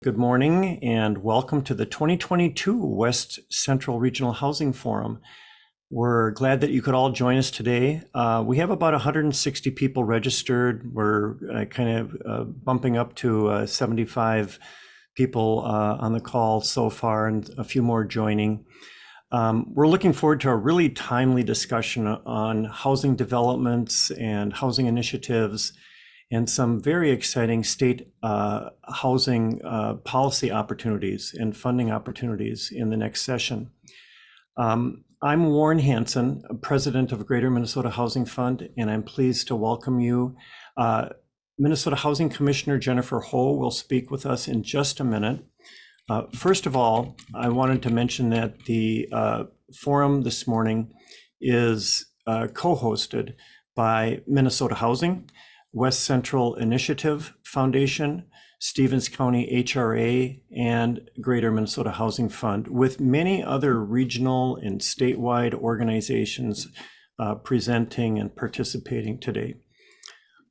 Good morning and welcome to the 2022 West Central Regional Housing Forum. We're glad that you could all join us today. We have about 160 people registered. We're bumping up to 75 people on the call so far and a few more joining. We're looking forward to a really timely discussion on housing developments and housing initiatives and some very exciting state housing policy opportunities and funding opportunities in the next session. I'm Warren Hansen, president of Greater Minnesota Housing Fund, and I'm pleased to welcome you. Minnesota Housing Commissioner Jennifer Ho will speak with us in just a minute. First of all, I wanted to mention that the forum this morning is co-hosted by Minnesota Housing, West Central Initiative Foundation, Stevens County HRA, and Greater Minnesota Housing Fund, with many other regional and statewide organizations presenting and participating today.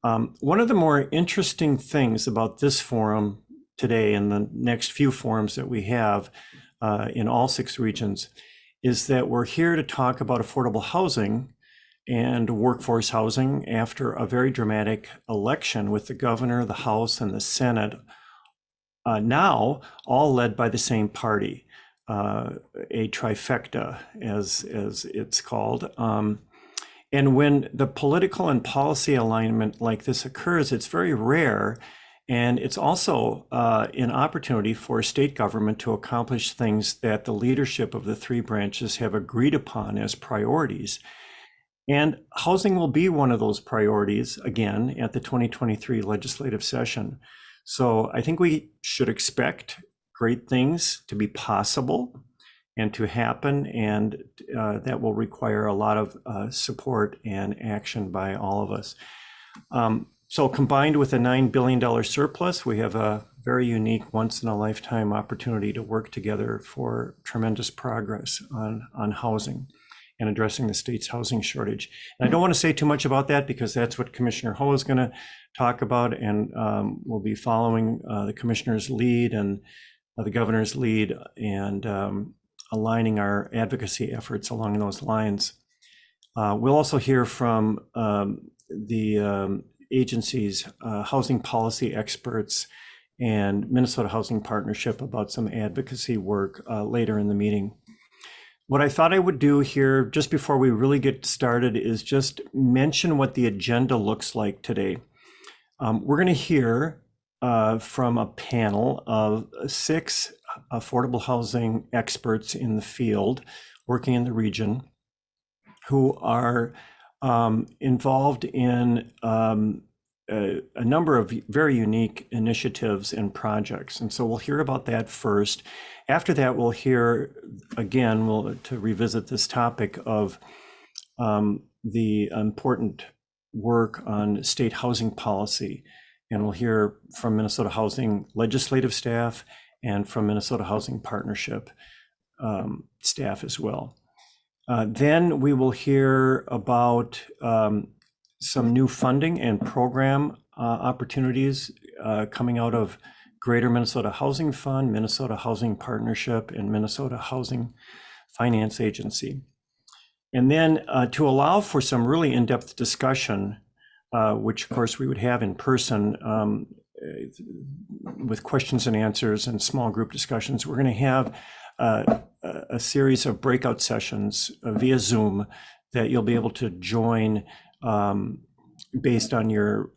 One of the more interesting things about this forum today and the next few forums that we have in all 6 regions is that we're here to talk about affordable housing and workforce housing after a very dramatic election with the governor, the House, and the Senate, now all led by the same party, a trifecta as it's called. And when the political and policy alignment like this occurs, it's very rare. And it's also an opportunity for state government to accomplish things that the leadership of the 3 branches have agreed upon as priorities. And housing will be one of those priorities again at the 2023 legislative session. So I think we should expect great things to be possible and to happen, and that will require a lot of support and action by all of us. So combined with a $9 billion surplus, we have a very unique once-in-a-lifetime opportunity to work together for tremendous progress on housing and addressing the state's housing shortage. And I don't want to say too much about that because that's what Commissioner Ho is going to talk about, and we'll be following the commissioner's lead and the governor's lead and aligning our advocacy efforts along those lines. We'll also hear from the agency's housing policy experts and Minnesota Housing Partnership about some advocacy work later in the meeting. What I thought I would do here, just before we really get started, is just mention what the agenda looks like today. We're going to hear from a panel of 6 affordable housing experts in the field working in the region who are involved in a number of very unique initiatives and projects. And so we'll hear about that first. After that, we'll hear again, to revisit this topic of the important work on state housing policy. And we'll hear from Minnesota Housing legislative staff and from Minnesota Housing Partnership staff as well. Then we will hear about some new funding and program opportunities coming out of Greater Minnesota Housing Fund, Minnesota Housing Partnership, and Minnesota Housing Finance Agency. And then to allow for some really in-depth discussion, which of course we would have in person with questions and answers and small group discussions, we're going to have a series of breakout sessions via Zoom that you'll be able to join based on your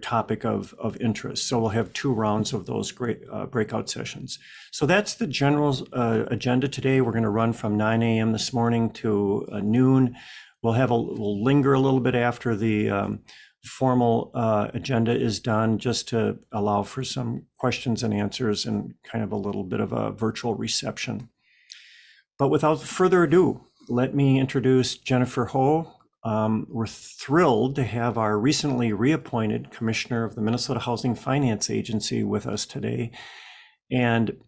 topic of interest. So we'll have 2 rounds of those great breakout sessions. So that's the general agenda today. We're going to run from 9 a.m. this morning to noon. We'll linger a little bit after the formal agenda is done, just to allow for some questions and answers and kind of a little bit of a virtual reception. But without further ado, let me introduce Jennifer Ho. We're thrilled to have our recently reappointed Commissioner of the Minnesota Housing Finance Agency with us today. And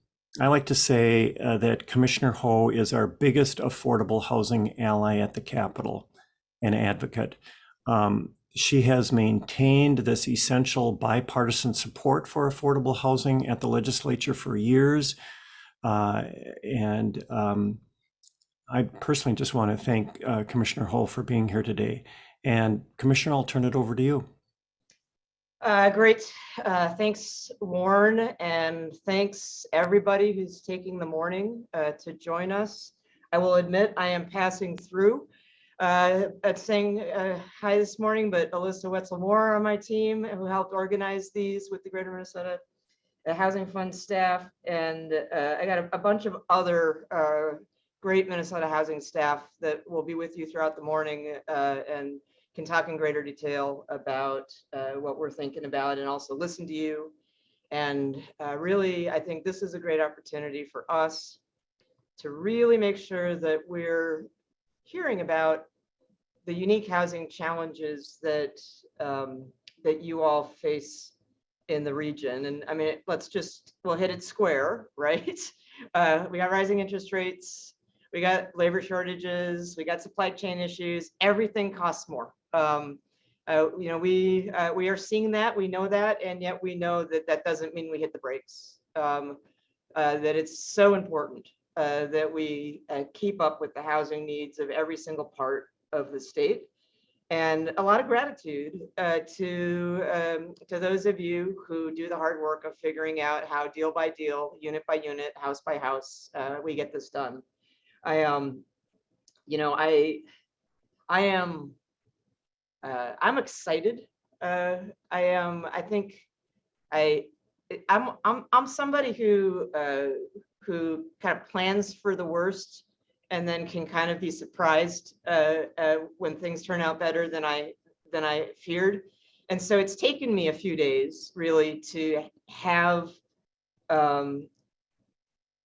I like to say that Commissioner Ho is our biggest affordable housing ally at the Capitol and advocate. She has maintained this essential bipartisan support for affordable housing at the legislature for years. And I personally just want to thank Commissioner Ho for being here today. And Commissioner, I'll turn it over to you. Great. Thanks, Warren, and thanks everybody who's taking the morning to join us. I will admit I am passing through at saying hi this morning, but Alyssa Wetzel-Moore on my team, who helped organize these with the Greater Minnesota Housing Fund staff, and I got a bunch of other great Minnesota housing staff that will be with you throughout the morning and can talk in greater detail about what we're thinking about and also listen to you. And really, I think this is a great opportunity for us to really make sure that we're hearing about the unique housing challenges that that you all face in the region. And I mean, we'll hit it square, right? We got rising interest rates, we got labor shortages, we got supply chain issues, everything costs more. You know, we are seeing that, we know that, and yet we know that that doesn't mean we hit the brakes. That it's so important that we keep up with the housing needs of every single part of the state. And a lot of gratitude to those of you who do the hard work of figuring out how deal by deal, unit by unit, house by house, we get this done. You know, I'm excited. I'm somebody who kind of plans for the worst and then can kind of be surprised when things turn out better than I feared. And so it's taken me a few days really to have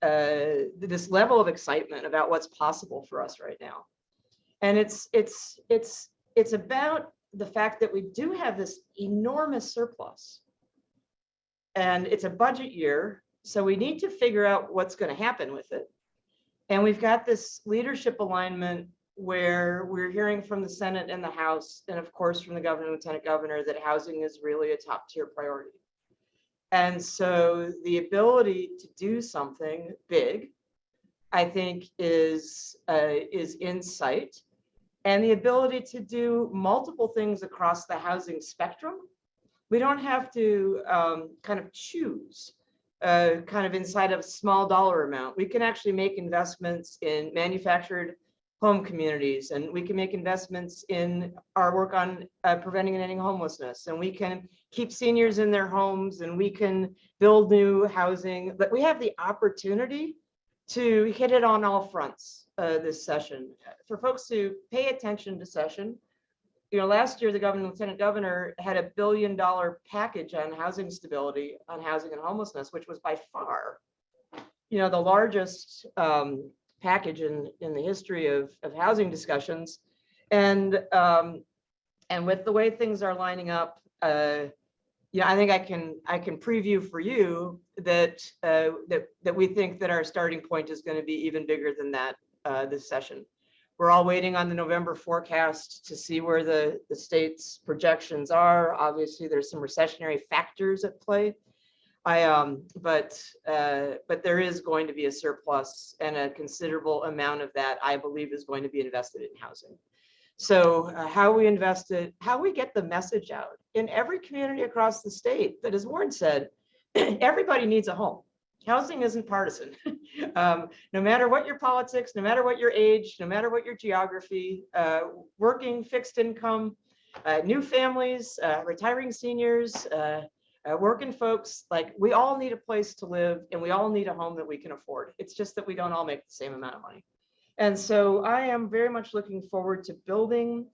this level of excitement about what's possible for us right now. And it's about the fact that we do have this enormous surplus. And it's a budget year, so we need to figure out what's going to happen with it. And we've got this leadership alignment where we're hearing from the Senate and the House, and of course from the governor and lieutenant governor, that housing is really a top tier priority. And so the ability to do something big, I think, is in sight. And the ability to do multiple things across the housing spectrum. We don't have to kind of choose kind of inside of a small dollar amount. We can actually make investments in manufactured home communities, and we can make investments in our work on preventing and ending homelessness, and we can keep seniors in their homes, and we can build new housing. But we have the opportunity to hit it on all fronts this session. For folks who pay attention to session, you know, last year the governor and lieutenant governor had $1 billion package on housing stability, on housing and homelessness, which was by far, you know, the largest package in the history of housing discussions. And with the way things are lining up, yeah, I think I can preview for you that that we think that our starting point is going to be even bigger than that this session. We're all waiting on the November forecast to see where the state's projections are. Obviously, there's some recessionary factors at play. But there is going to be a surplus, and a considerable amount of that, I believe, is going to be invested in housing. So how we invest it, how we get the message out in every community across the state that, as Warren said, everybody needs a home. Housing isn't partisan. No matter what your politics, no matter what your age, no matter what your geography, working, fixed income, new families, retiring seniors, working folks, like, we all need a place to live, and we all need a home that we can afford. It's just that we don't all make the same amount of money. And so I am very much looking forward to building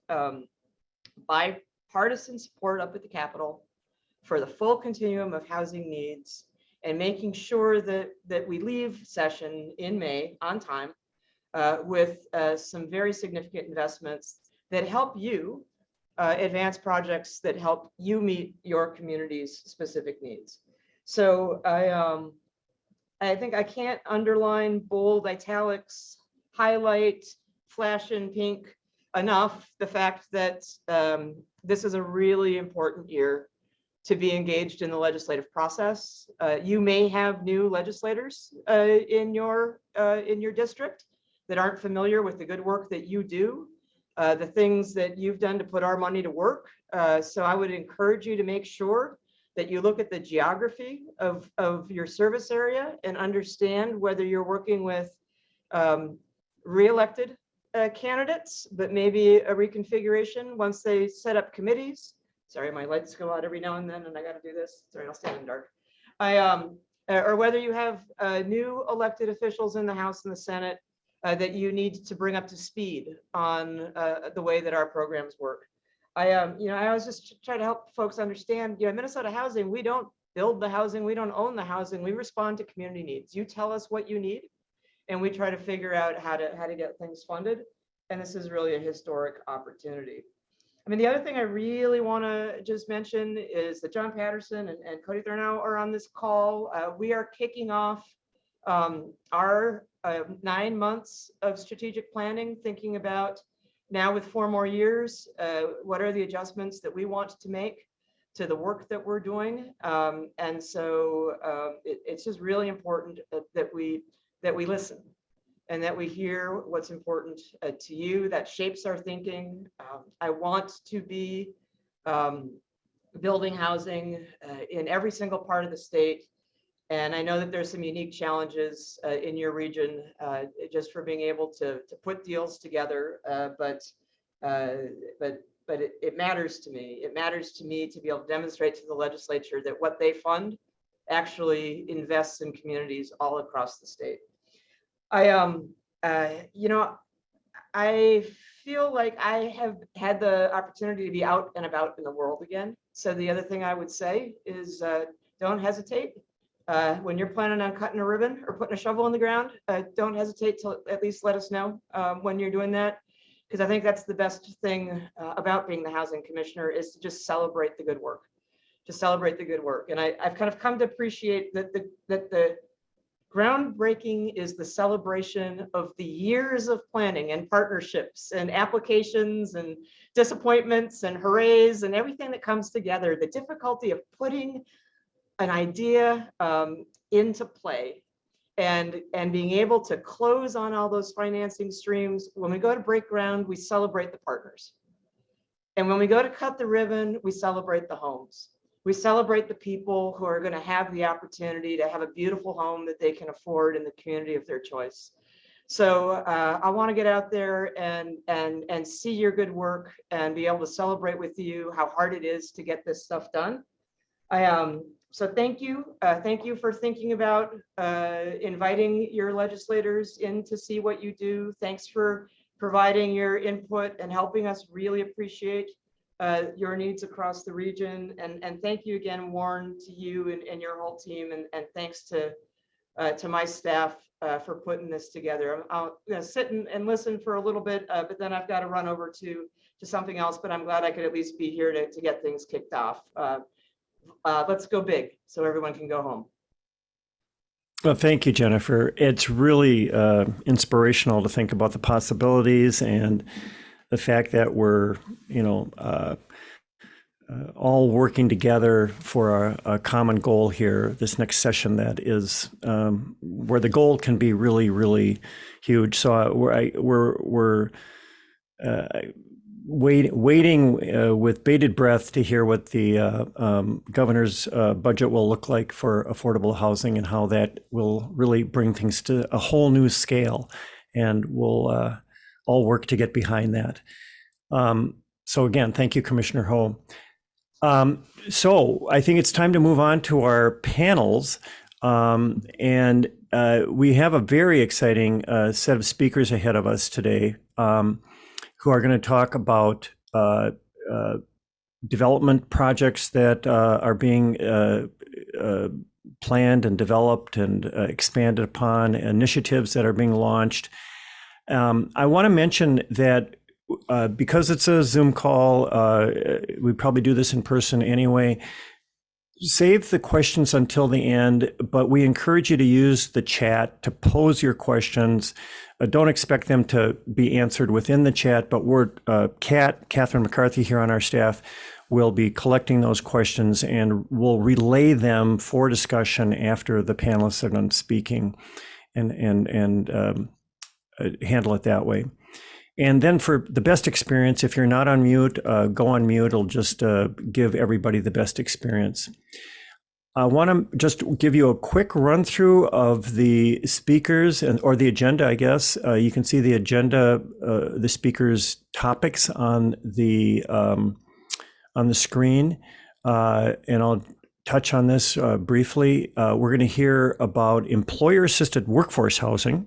bipartisan support up at the Capitol for the full continuum of housing needs, and making sure that we leave session in May on time with some very significant investments that help you advance projects that help you meet your community's specific needs. So I think I can't underline, bold, italics, highlight, flash in pink enough the fact that this is a really important year to be engaged in the legislative process. You may have new legislators in your district that aren't familiar with the good work that you do, the things that you've done to put our money to work. So I would encourage you to make sure that you look at the geography of your service area and understand whether you're working with re-elected candidates, but maybe a reconfiguration once they set up committees. Sorry, my lights go out every now and then, and I got to do this. Sorry, I'll stand in the dark. Or whether you have new elected officials in the House and the Senate that you need to bring up to speed on the way that our programs work. I always just try to help folks understand, Minnesota Housing, we don't build the housing, we don't own the housing, we respond to community needs. You tell us what you need, and we try to figure out how to get things funded. And this is really a historic opportunity. I mean, the other thing I really want to just mention is that John Patterson and Cody Thurnow are on this call. We are kicking off our 9 months of strategic planning, thinking about now with 4 more years, what are the adjustments that we want to make to the work that we're doing. And so it's just really important that we listen and that we hear what's important to you. That shapes our thinking. I want to be building housing in every single part of the state. And I know that there's some unique challenges in your region just for being able to put deals together. But it matters to me. It matters to me to be able to demonstrate to the legislature that what they fund actually invests in communities all across the state. I feel like I have had the opportunity to be out and about in the world again. So the other thing I would say is don't hesitate. When you're planning on cutting a ribbon or putting a shovel in the ground, don't hesitate to at least let us know when you're doing that. Because I think that's the best thing about being the housing commissioner, is to just celebrate the good work. Just celebrate the good work. And I've kind of come to appreciate that the groundbreaking is the celebration of the years of planning and partnerships and applications and disappointments and hoorays and everything that comes together. The difficulty of putting an idea into play and being able to close on all those financing streams. When we go to break ground, we celebrate the partners. And when we go to cut the ribbon, we celebrate the homes. We celebrate the people who are going to have the opportunity to have a beautiful home that they can afford in the community of their choice. So I want to get out there and see your good work and be able to celebrate with you how hard it is to get this stuff done. So thank you. Thank you for thinking about inviting your legislators in to see what you do. Thanks for providing your input and helping us really appreciate your needs across the region. And thank you again, Warren, to you and your whole team. And thanks to my staff for putting this together. I'll sit and listen for a little bit, but then I've got to run over to something else. But I'm glad I could at least be here to get things kicked off. Let's go big so everyone can go home. Well, thank you, Jennifer. It's really inspirational to think about the possibilities and the fact that we're, all working together for a common goal here. This next session that is where the goal can be really, really huge. So we're waiting with bated breath to hear what the governor's budget will look like for affordable housing and how that will really bring things to a whole new scale. And we'll all work to get behind that. So again, thank you, Commissioner Ho. So I think it's time to move on to our panels. And we have a very exciting set of speakers ahead of us today. Who are going to talk about development projects that are being planned and developed and expanded upon, initiatives that are being launched. I want to mention that because it's a Zoom call, we probably do this in person anyway. save the questions until the end, but we encourage you to use the chat to pose your questions. Don't expect them to be answered within the chat, but Catherine McCarthy here on our staff will be collecting those questions and we'll relay them for discussion after the panelists are done speaking and handle it that way. And then for the best experience, if you're not on mute, go on mute. It'll just give everybody the best experience. I want to just give you a quick run through of the speakers or the agenda, I guess. You can see the agenda, the speakers' topics on the screen. And I'll touch on this briefly. We're going to hear about employer-assisted workforce housing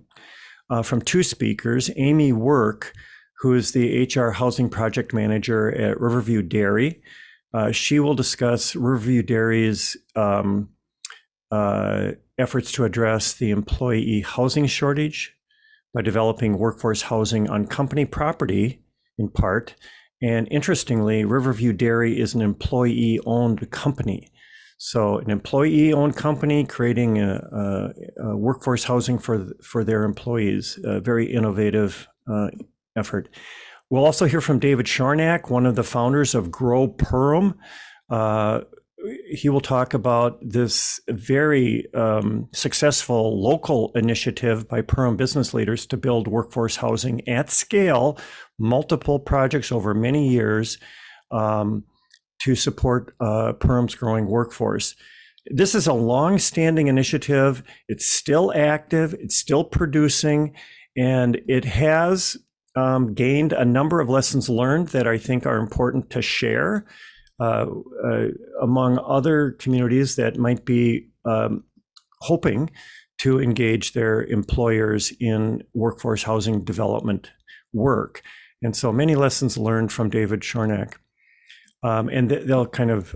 from two speakers, Amy Work, who is the HR Housing Project Manager at Riverview Dairy. She will discuss Riverview Dairy's efforts to address the employee housing shortage by developing workforce housing on company property in part. And interestingly, Riverview Dairy is an employee-owned company. So an employee-owned company creating a workforce housing for their employees, a very innovative effort. We'll also hear from David Shornack, one of the founders of Grow Perham. He will talk about this very successful local initiative by Perham business leaders to build workforce housing at scale, multiple projects over many years, to support Perham's growing workforce. This is a long-standing initiative. It's still active, it's still producing, and it has gained a number of lessons learned that I think are important to share among other communities that might be hoping to engage their employers in workforce housing development work. And so many lessons learned from David Shornack. And they'll kind of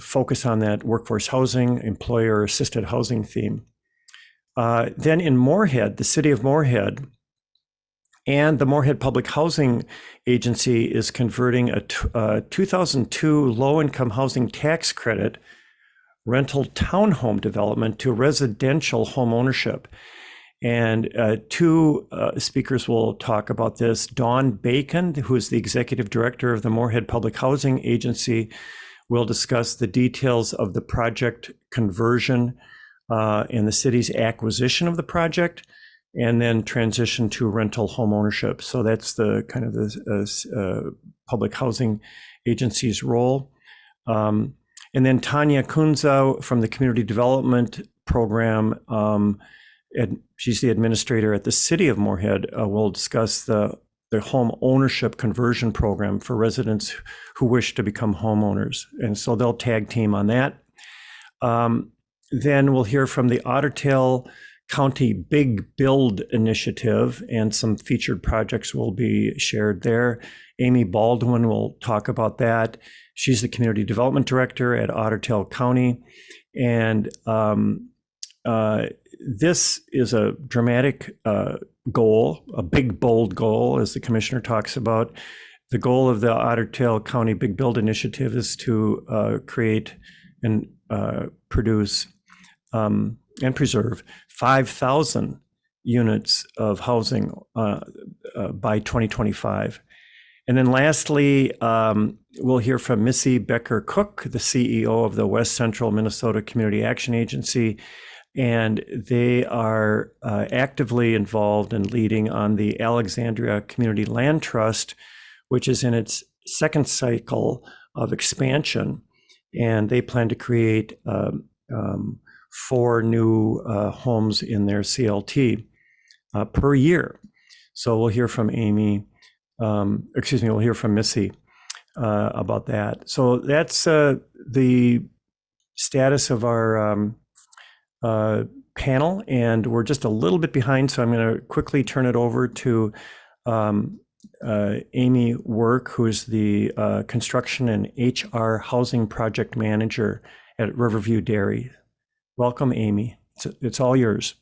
focus on that workforce housing, employer-assisted housing theme. Then in Moorhead, the city of Moorhead and the Moorhead Public Housing Agency is converting a 2002 low-income housing tax credit rental townhome development to residential home ownership. And two speakers will talk about this. Dawn Bacon, who is the executive director of the Moorhead Public Housing Agency, will discuss the details of the project conversion and the city's acquisition of the project, and then transition to rental home ownership. So that's the kind of the public housing agency's role. And then Tanya Kunzau from the Community Development Program, she's the administrator at the City of Moorhead, will discuss the home ownership conversion program for residents who wish to become homeowners. And so they'll tag team on that. Then we'll hear from the Otter Tail County Big Build Initiative, and some featured projects will be shared there. Amy Baldwin will talk about that. She's the Community Development Director at Otter Tail County. And this is a dramatic goal, a big, bold goal, as the commissioner talks about. The goal of the Otter Tail County Big Build Initiative is to create and produce and preserve 5,000 units of housing by 2025. And then lastly, we'll hear from Missy Becker-Cook, the CEO of the West Central Minnesota Community Action Agency. And they are actively involved in leading on the Alexandria Community Land Trust, which is in its second cycle of expansion. And they plan to create 4 new homes in their CLT per year. So we'll hear from we'll hear from Missy about that. So that's the status of our panel, and we're just a little bit behind, so I'm going to quickly turn it over to Amy Work, who's the Construction and HR Housing Project Manager at Riverview Dairy. Welcome, Amy. It's all yours.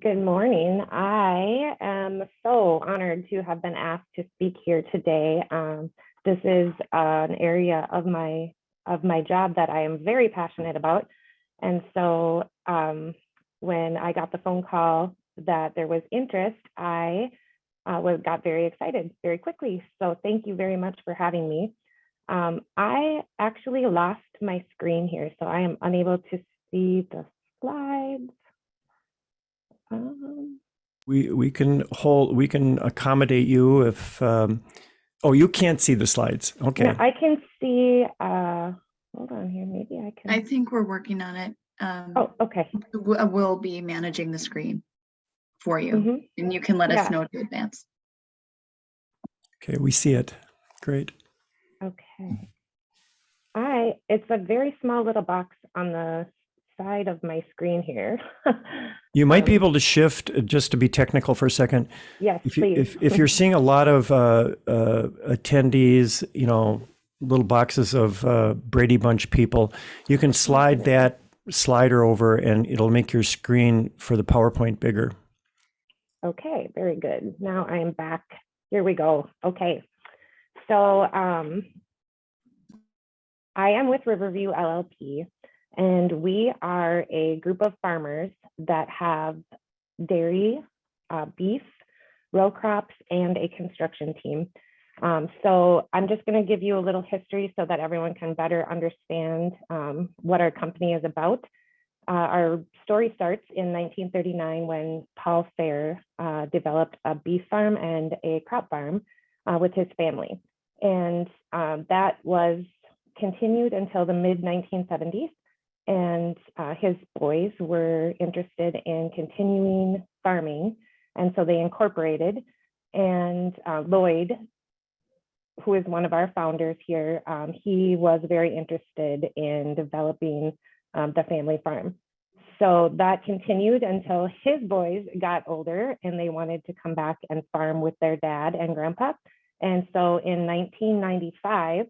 Good morning. I am so honored to have been asked to speak here today. This is an area of my job that I am very passionate about. And so when I got the phone call that there was interest, I got very excited very quickly. So thank you very much for having me. I actually lost my screen here, so I am unable to see the slides. We can accommodate you if, oh, you can't see the slides. Okay. No, I can see, hold on here, maybe I I can. think we're working on it. Oh, okay. We'll be managing the screen for you, Mhm. and you can let us Yeah. know to advance. Okay, we see it. Great. Okay. It's a very small little box on the side of my screen here. You might be able to shift, just to be technical for a second. Yes, If please. you're seeing a lot of attendees, little boxes of Brady Bunch people, you can slide that slider over and it'll make your screen for the PowerPoint bigger. Okay, very good. Now I'm back. Here we go. Okay. So I am with Riverview LLP, and we are a group of farmers that have dairy, beef, row crops, and a construction team. So I'm just going to give you a little history so that everyone can better understand what our company is about. Our story starts in 1939 when Paul Fair developed a beef farm and a crop farm with his family. And that was continued until the mid 1970s. And his boys were interested in continuing farming. And so they incorporated, and Lloyd, who is one of our founders here, he was very interested in developing the family farm. So that continued until his boys got older and they wanted to come back and farm with their dad and grandpa. And so in 1995,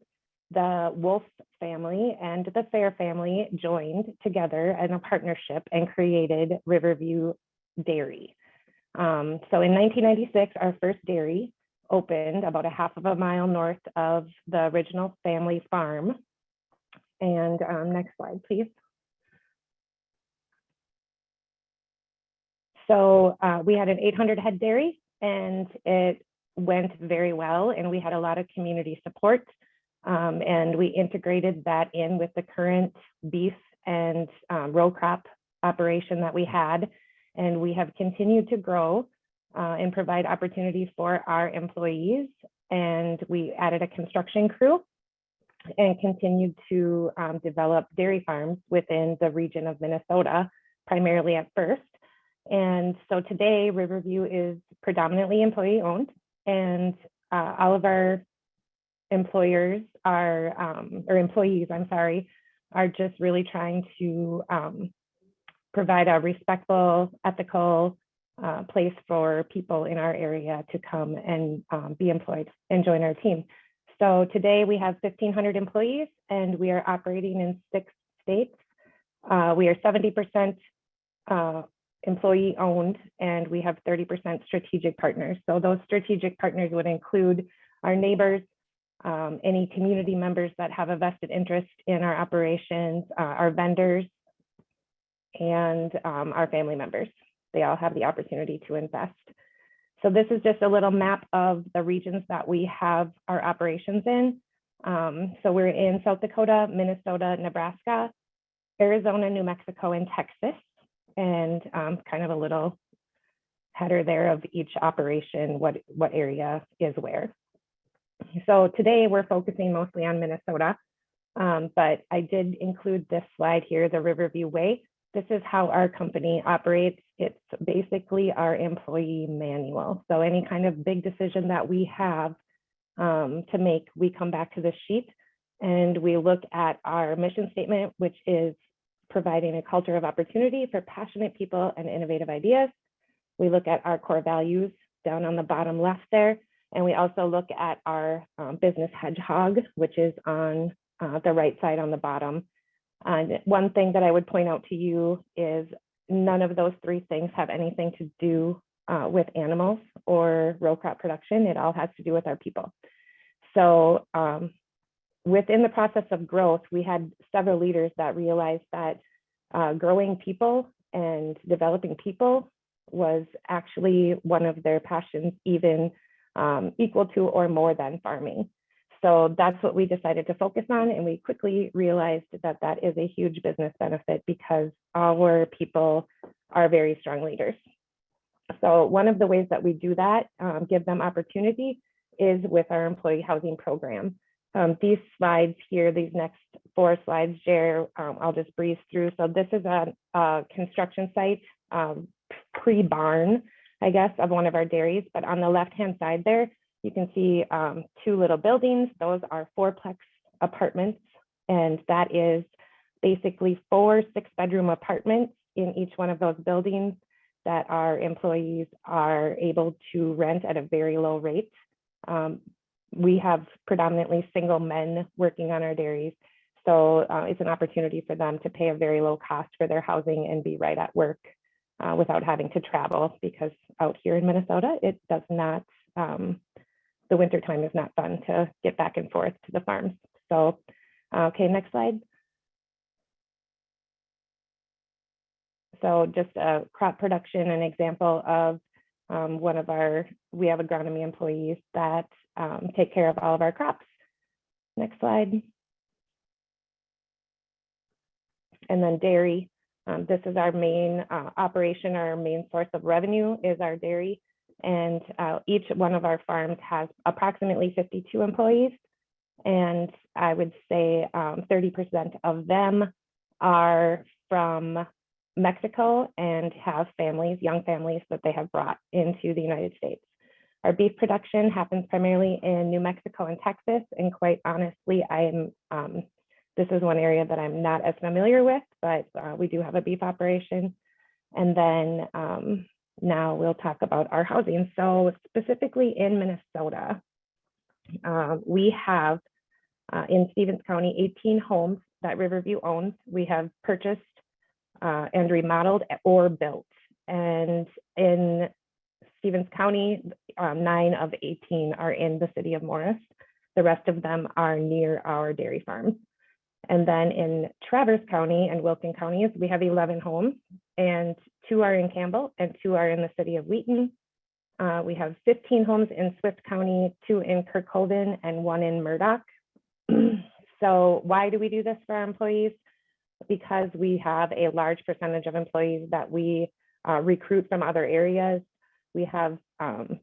the Wolf family and the Fair family joined together in a partnership and created Riverview Dairy. So in 1996, our first dairy opened about a half of a mile north of the original family farm. And next slide, please. So we had an 800 head dairy, and it went very well, and we had a lot of community support. And we integrated that in with the current beef and row crop operation that we had. And we have continued to grow and provide opportunities for our employees. And we added a construction crew and continued to develop dairy farms within the region of Minnesota, primarily at first. And so today, Riverview is predominantly employee owned, and all of our employers are, or employees, I'm sorry, are just really trying to provide a respectful, ethical place for people in our area to come and be employed and join our team. So today we have 1,500 employees, and we are operating in 6 states. We are 70% employee owned, and we have 30% strategic partners. So those strategic partners would include our neighbors, any community members that have a vested interest in our operations, our vendors, and our family members. They all have the opportunity to invest. So this is just a little map of the regions that we have our operations in. So we're in South Dakota, Minnesota, Nebraska, Arizona, New Mexico, and Texas. And kind of a little header there of each operation, what area is where. So today we're focusing mostly on Minnesota, but I did include this slide here, the Riverview Way. This is how our company operates. It's basically our employee manual. So any kind of big decision that we have to make, we come back to this sheet and we look at our mission statement, which is providing a culture of opportunity for passionate people and innovative ideas. We look at our core values down on the bottom left there. And we also look at our business hedgehog, which is on the right side on the bottom. And one thing that I would point out to you is none of those three things have anything to do with animals or row crop production. It all has to do with our people. So within the process of growth, we had several leaders that realized that growing people and developing people was actually one of their passions, even equal to or more than farming. So that's what we decided to focus on. And we quickly realized that that is a huge business benefit because our people are very strong leaders. So one of the ways that we do that, give them opportunity, is with our employee housing program. These slides here, these next 4 slides, Jer, I'll just breeze through. So this is a construction site, pre-barn, I guess, of one of our dairies. But on the left-hand side there, you can see 2 little buildings. Those are 4-plex apartments. And that is basically 4 6-bedroom apartments in each one of those buildings that our employees are able to rent at a very low rate. We have predominantly single men working on our dairies. So it's an opportunity for them to pay a very low cost for their housing and be right at work without having to travel, because out here in Minnesota, it does not, the winter time is not fun to get back and forth to the farms. So, okay, next slide. So just crop production, an example of one of our, we have agronomy employees that take care of all of our crops. Next slide. And then dairy. This is our main operation, our main source of revenue is our dairy. And each one of our farms has approximately 52 employees. And I would say 30% of them are from Mexico and have families, young families that they have brought into the United States. Our beef production happens primarily in New Mexico and Texas. And quite honestly, this is one area that I'm not as familiar with, but we do have a beef operation. And then now we'll talk about our housing. So specifically in Minnesota, we have in Stevens County 18 homes that Riverview owns. We have purchased and remodeled or built. And in Stevens County, 9 of 18 are in the city of Morris. The rest of them are near our dairy farms. And then in Traverse County and Wilkin counties, we have 11 homes, and 2 are in Campbell and 2 are in the city of Wheaton. We have 15 homes in Swift County, 2 in Kirkhoven, and 1 in Murdoch. So why do we do this for our employees? Because we have a large percentage of employees that we recruit from other areas. We have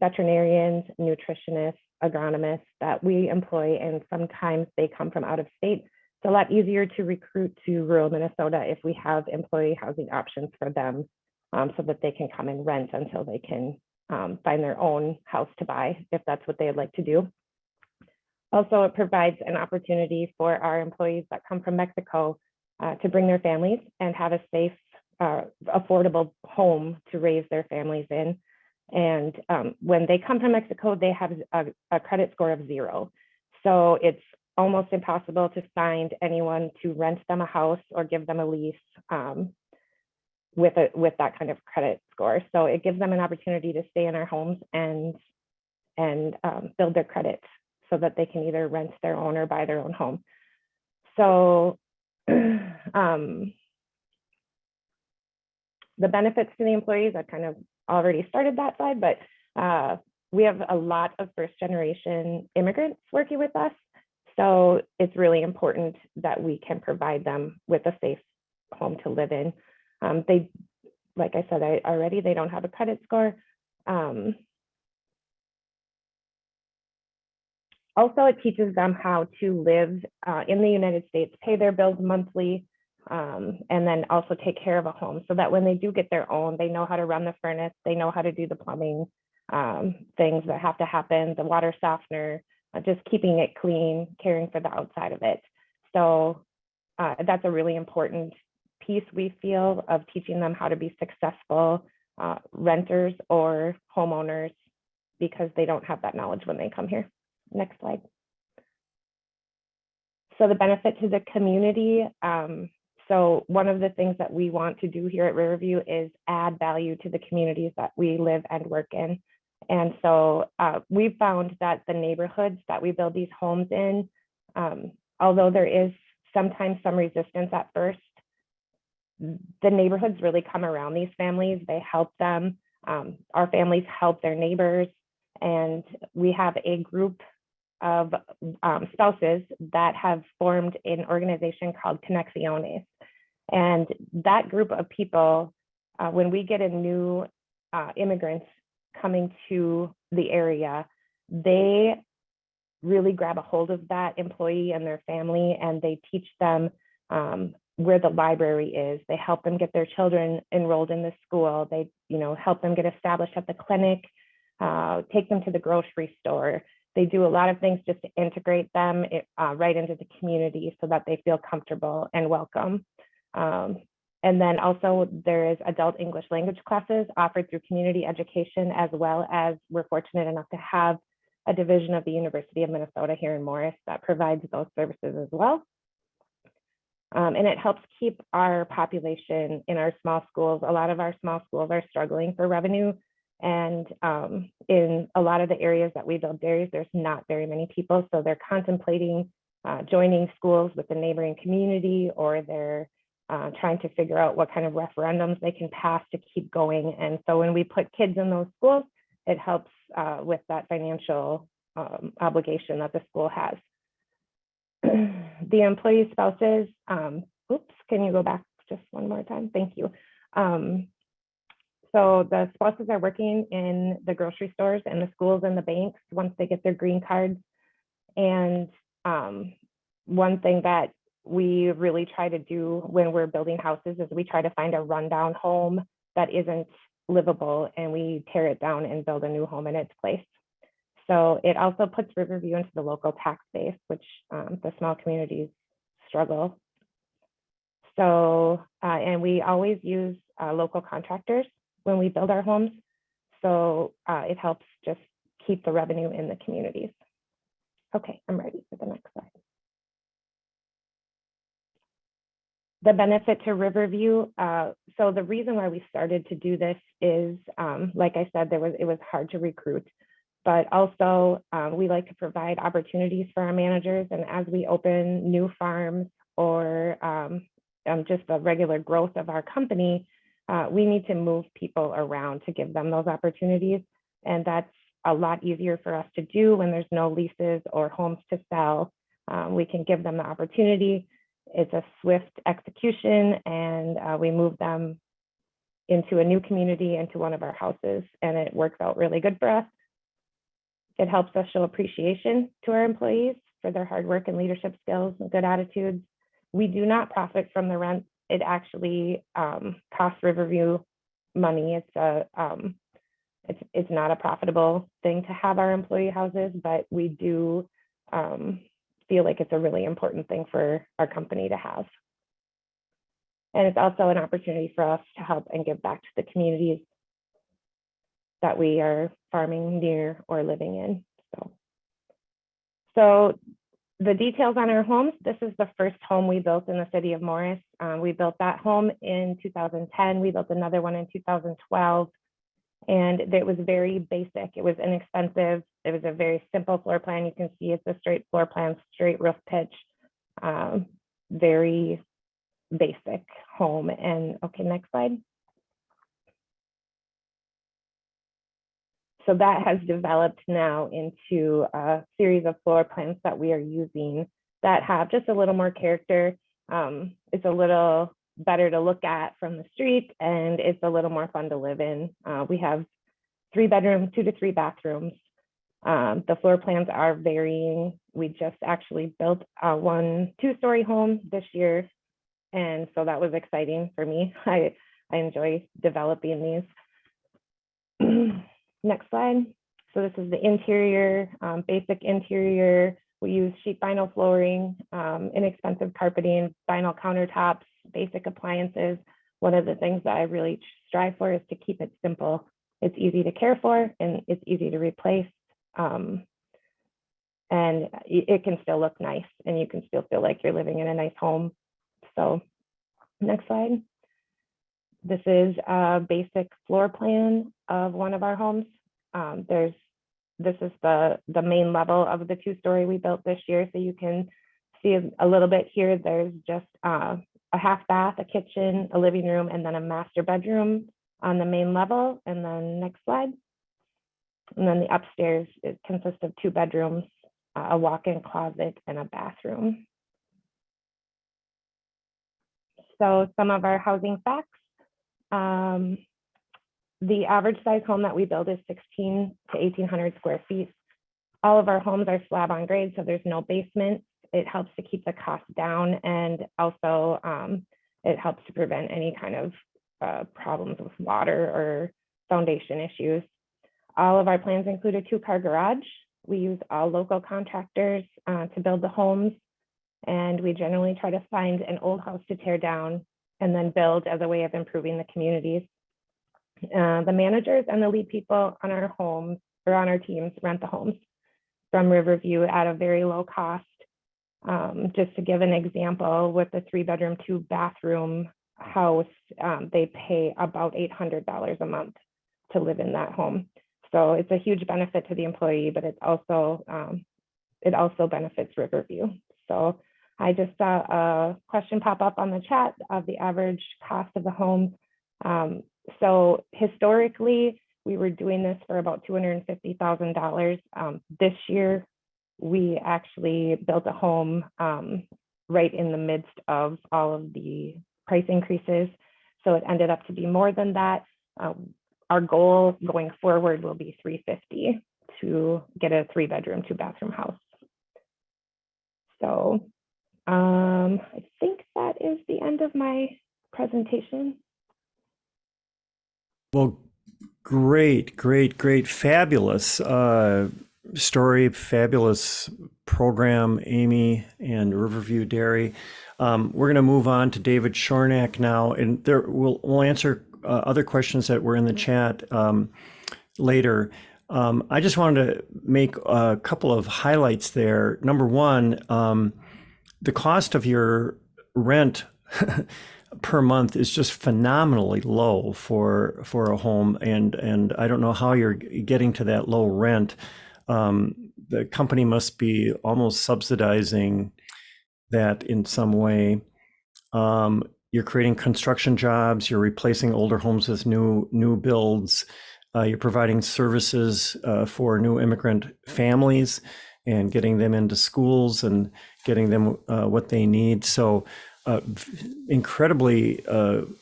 veterinarians, nutritionists, agronomists that we employ, and sometimes they come from out of state. It's a lot easier to recruit to rural Minnesota if we have employee housing options for them, so that they can come and rent until they can find their own house to buy, if that's what they'd like to do. Also, it provides an opportunity for our employees that come from Mexico to bring their families and have a safe, affordable home to raise their families in. And when they come from Mexico, they have a credit score of 0. So it's almost impossible to find anyone to rent them a house or give them a lease with that kind of credit score. So it gives them an opportunity to stay in our homes and build their credit so that they can either rent their own or buy their own home. So the benefits to the employees, I kind of already started that slide, but we have a lot of first-generation immigrants working with us. So it's really important that we can provide them with a safe home to live in. They, like I said already, they don't have a credit score. Also, it teaches them how to live in the United States, pay their bills monthly, and then also take care of a home so that when they do get their own, they know how to run the furnace, they know how to do the plumbing things that have to happen, the water softener, just keeping it clean, caring for the outside of it. So that's a really important piece, we feel, of teaching them how to be successful renters or homeowners, because they don't have that knowledge when they come here. Next slide. So the benefit to the community. So one of the things that we want to do here at Riverview is add value to the communities that we live and work in. And so we've found that the neighborhoods that we build these homes in, although there is sometimes some resistance at first, the neighborhoods really come around these families. They help them. Our families help their neighbors. And we have a group of spouses that have formed an organization called Conexiones. And that group of people, when we get a new immigrants coming to the area, they really grab a hold of that employee and their family, and they teach them where the library is. They help them get their children enrolled in the school. They, help them get established at the clinic, take them to the grocery store. They do a lot of things just to integrate them right into the community so that they feel comfortable and welcome. And then also there is adult English language classes offered through community education, as well as we're fortunate enough to have a division of the University of Minnesota here in Morris that provides those services as well. And it helps keep our population in our small schools. A lot of our small schools are struggling for revenue. And in a lot of the areas that we build dairies, there's not very many people. So they're contemplating joining schools with the neighboring community, or they're trying to figure out what kind of referendums they can pass to keep going. And so when we put kids in those schools, it helps with that financial obligation that the school has. The employee spouses, oops, can you go back just one more time? Thank you. So the spouses are working in the grocery stores and the schools and the banks once they get their green cards. And one thing that we really try to do when we're building houses is we try to find a rundown home that isn't livable, and we tear it down and build a new home in its place. So it also puts Riverview into the local tax base, which the small communities struggle. So, and we always use local contractors when we build our homes. So it helps just keep the revenue in the communities. Okay, I'm ready for the next slide. The benefit to Riverview. So the reason why we started to do this is, like I said, it was hard to recruit, but also we like to provide opportunities for our managers. And as we open new farms or just the regular growth of our company, we need to move people around to give them those opportunities. And that's a lot easier for us to do when there's no leases or homes to sell. We can give them the opportunity. It's a swift execution, and we move them into a new community, into one of our houses, and it works out really good for us. It helps us show appreciation to our employees for their hard work and leadership skills and good attitudes. We do not profit from the rent. It actually costs Riverview money. It's not a profitable thing to have our employee houses, but we do feel like it's a really important thing for our company to have. And it's also an opportunity for us to help and give back to the communities that we are farming near or living in. So the details on our homes, this is the first home we built in the city of Morris. We built that home in 2010. We built another one in 2012. And it was very basic. It was inexpensive. It was a very simple floor plan. You can see it's a straight floor plan, straight roof pitch, very basic home. And okay, next slide. So that has developed now into a series of floor plans that we are using that have just a little more character. It's a little better to look at from the street, and it's a little more fun to live in. We have 3 bedrooms, 2 to 3 bathrooms. The floor plans are varying. We just actually built a 2-story home this year, and so that was exciting for me. I enjoy developing these. Next slide. So this is the interior, basic interior. We use sheet vinyl flooring, inexpensive carpeting, vinyl countertops, basic appliances. One of the things that I really strive for is to keep it simple. It's easy to care for, and it's easy to replace. And it can still look nice, and you can still feel like you're living in a nice home. So Next slide. This is a basic floor plan of one of our homes. This is the main level of the 2-story we built this year. So you can see a little bit here. There's just a half bath, a kitchen, a living room, and then a master bedroom on the main level. And then next slide. And then the upstairs, it consists of 2 bedrooms, a walk-in closet, and a bathroom. So some of our housing facts. The average size home that we build is 16 to 1,800 square feet. All of our homes are slab on grade, so there's no basement. It helps to keep the cost down, and also it helps to prevent any kind of problems with water or foundation issues. All of our plans include a 2-car garage. We use all local contractors to build the homes, and we generally try to find an old house to tear down and then build as a way of improving the communities. The managers and the lead people on our homes or on our teams rent the homes from Riverview at a very low cost. Just to give an example, with the 3-bedroom, 2-bathroom house, they pay about $800 a month to live in that home. So it's a huge benefit to the employee, but it also benefits Riverview. So I just saw a question pop up on the chat of the average cost of the home. So historically, we were doing this for about $250,000. This year, we actually built a home right in the midst of all of the price increases. So it ended up to be more than that. Our goal going forward will be $350,000 to get a 3-bedroom, 2-bathroom house. So I think that is the end of my presentation. Well, great. Fabulous story, fabulous program, Amy and Riverview Dairy. We're going to move on to David Shornack now, and we'll answer other questions that were in the chat later. I just wanted to make a couple of highlights there. Number one, the cost of your rent per month is just phenomenally low for a home, and I don't know how you're getting to that low rent. The company must be almost subsidizing that in some way. You're creating construction jobs, you're replacing older homes with new builds, you're providing services for new immigrant families and getting them into schools and getting them what they need. So incredibly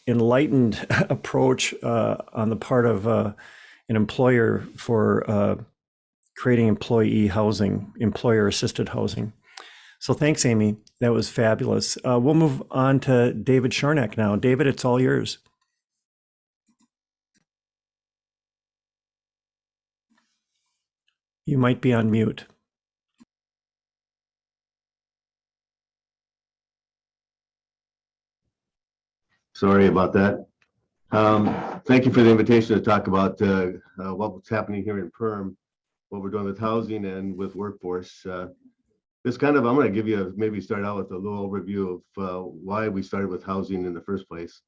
enlightened approach on the part of an employer for creating employee housing, employer assisted housing. So thanks, Amy. That was fabulous. We'll move on to David Shornack now. David, it's all yours. You might be on mute. Sorry about that. Thank you for the invitation to talk about what's happening here in Perm, what we're doing with housing and with workforce. I'm going to give you maybe start out with a little overview of why we started with housing in the first place.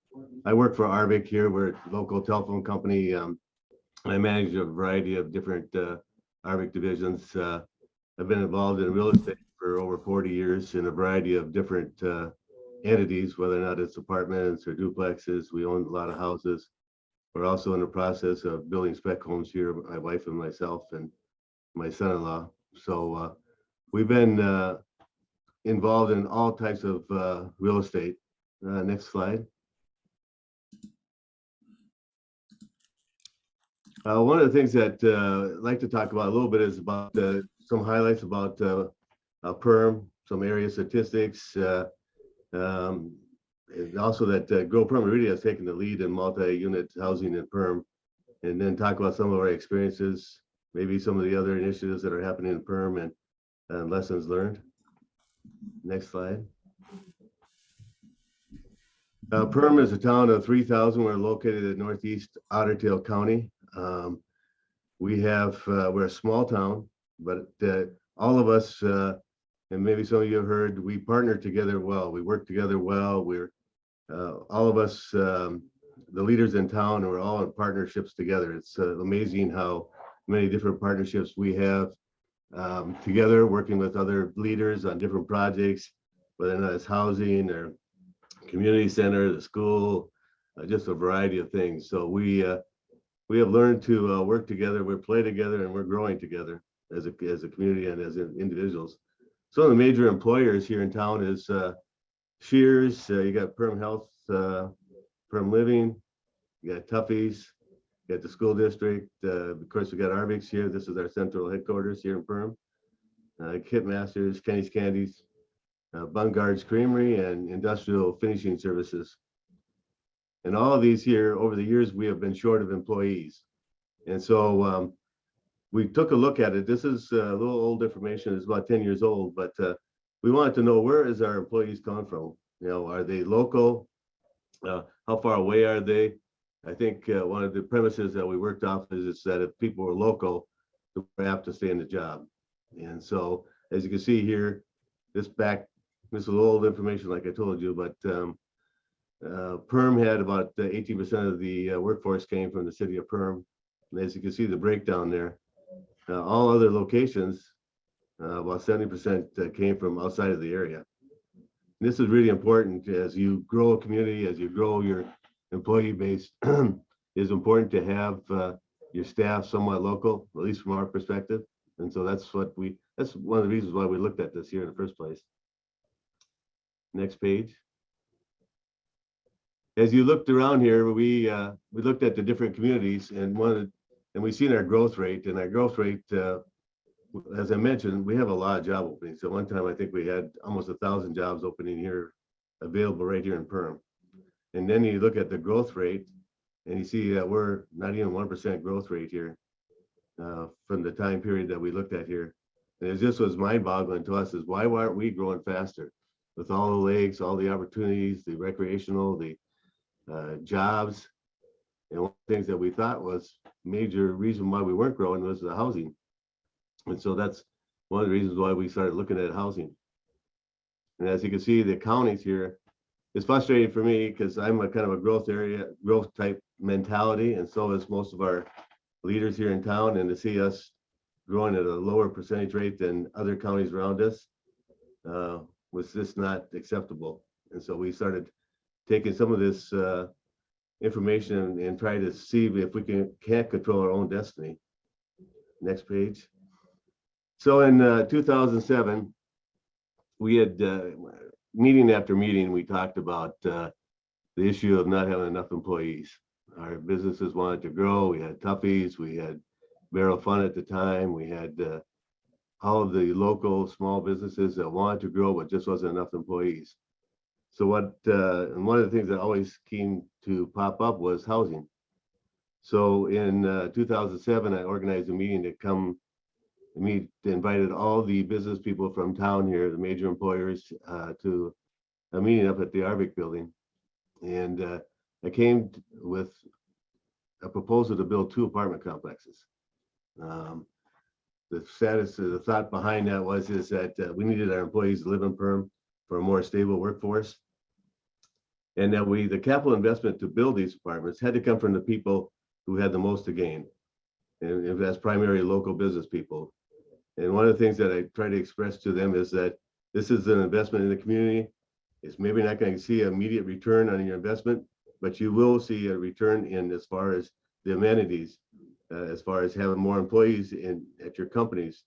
I work for Arvik here. We're a local telephone company. I manage a variety of different Arvik divisions. I've been involved in real estate for over 40 years in a variety of different entities, whether or not it's apartments or duplexes. We own a lot of houses. We're also in the process of building spec homes here, my wife and myself and my son-in-law. So we've been involved in all types of real estate. Next slide. One of the things that I'd like to talk about a little bit is about some highlights about Perm, some area statistics, and also that Grow Perm really has taken the lead in multi-unit housing in Perm, and then talk about some of our experiences, maybe some of the other initiatives that are happening in Perm and lessons learned. Next slide. Perm is a town of 3,000. We're located in northeast Otter Tail County. We're a small town, but all of us, and maybe some of you have heard, we partner together well. We work together well. We're all of us, the leaders in town, we're all in partnerships together. It's amazing how many different partnerships we have together, working with other leaders on different projects, whether or not it's housing or community center, the school, just a variety of things. So we have learned to work together, we play together, and we're growing together as a community and as individuals. Some of the major employers here in town is Shears, you got Perm Health, Perm Living, you got Tuffy's, you got the school district. Of course, we got Arvix here. This is our central headquarters here in Perm. Kit Masters, Kenny's Candies, Bungard's Creamery, and Industrial Finishing Services. And all of these here, over the years, we have been short of employees. And so we took a look at it. This is a little old information. It's about 10 years old, but we wanted to know, where is our employees coming from? You know, are they local? How far away are they? I think one of the premises that we worked off is that if people were local, they were apt to stay in the job. And so, as you can see here, this is a little old information, like I told you, but Perm had about 18% of the workforce came from the city of Perm. And as you can see, the breakdown there, all other locations, about 70% came from outside of the area. And this is really important as you grow a community, as you grow your employee base. It's important to have your staff somewhat local, at least from our perspective. And so that's one of the reasons why we looked at this here in the first place. Next page. As you looked around here, we looked at the different communities, and we've seen our growth rate, and our growth rate, as I mentioned, we have a lot of job openings. At one time, I think we had almost 1,000 jobs opening here, available right here in Perm. And then you look at the growth rate, and you see that we're not even 1% growth rate here from the time period that we looked at here. And it just was mind-boggling to us, is why aren't we growing faster with all the lakes, all the opportunities, the recreational, the jobs, and one of the things that we thought was major reason why we weren't growing was the housing. And so that's one of the reasons why we started looking at housing. And as you can see, the counties here, it's frustrating for me because I'm a kind of a growth type mentality, and so is most of our leaders here in town. And to see us growing at a lower percentage rate than other counties around us was just not acceptable. And so we started taking some of this information and try to see if we can't control our own destiny. Next page. So in 2007, we had meeting after meeting, we talked about the issue of not having enough employees. Our businesses wanted to grow. We had Tuffy's, we had Barrel Fun at the time. We had all of the local small businesses that wanted to grow, but just wasn't enough employees. So and one of the things that always came to pop up was housing. So in 2007, I organized a meeting to come meet, invited all the business people from town here, the major employers, to a meeting up at the Arvik building. And I came with a proposal to build 2 apartment complexes. The thought behind that was that we needed our employees to live in Perm for a more stable workforce. And that the capital investment to build these apartments had to come from the people who had the most to gain. And that's primarily local business people. And one of the things that I try to express to them is that this is an investment in the community. It's maybe not going to see an immediate return on your investment, but you will see a return in as far as the amenities, as far as having more employees at your companies,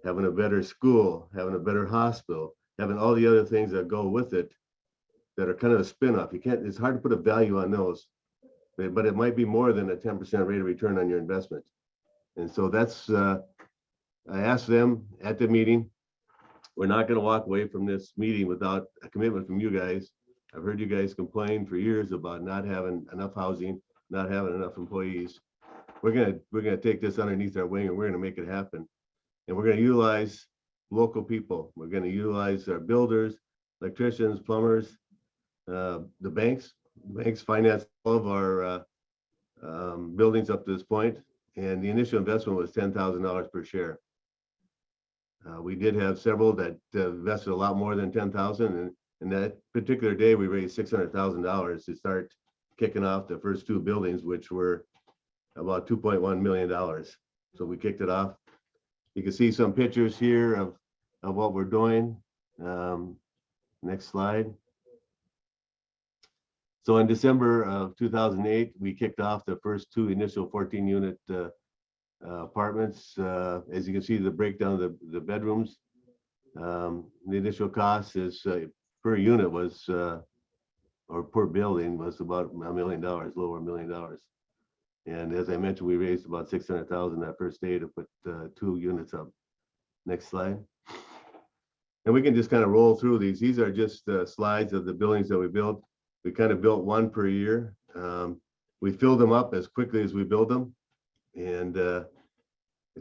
having a better school, having a better hospital, having all the other things that go with it that are kind of a spin-off. It's hard to put a value on those, but it might be more than a 10% rate of return on your investment. And so that's, I asked them at the meeting, we're not going to walk away from this meeting without a commitment from you guys. I've heard you guys complain for years about not having enough housing, not having enough employees. We're gonna take this underneath our wing, and we're gonna make it happen. And we're gonna utilize local people. We're gonna utilize our builders, electricians, plumbers, the banks. Banks finance all of our buildings up to this point, and the initial investment was $10,000 per share. We did have several that invested a lot more than $10,000, and And that particular day, we raised $600,000 to start kicking off the first two buildings, which were about $2.1 million. So we kicked it off. You can see some pictures here of what we're doing. Next slide. So in December of 2008, we kicked off the first two initial 14-unit apartments. As you can see, the breakdown of the bedrooms. The initial cost is per unit was, or per building was about $1 million, a little over $1 million. And as I mentioned, we raised about 600,000 that first day to put two units up. Next slide. And we can just kind of roll through these. These are just slides of the buildings that we built. We kind of built one per year. We filled them up as quickly as we build them. And in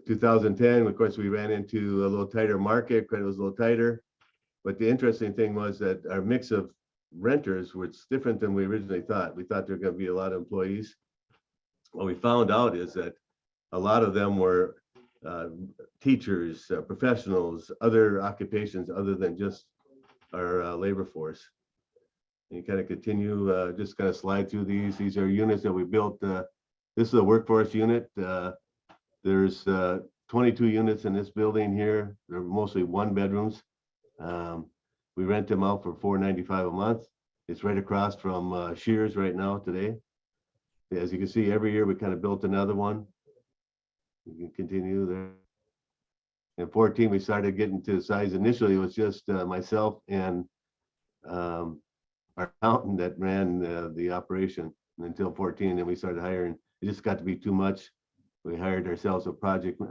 2010, of course, we ran into a little tighter market. Credit was a little tighter. But the interesting thing was that our mix of renters was different than we originally thought. We thought there were going to be a lot of employees. What we found out is that a lot of them were teachers, professionals, other occupations other than just our labor force. And you kind of continue, just kind of slide through these. These are units that we built. This is a workforce unit. There's 22 units in this building here. They're mostly one bedrooms. We rent them out for $4.95 a month. It's right across from Shears right now today. As you can see, every year we kind of built another one. We can continue there. In 14, we started getting to the size. Initially, it was just myself and our accountant that ran the operation until 14. Then we started hiring. It just got to be too much. We hired ourselves a project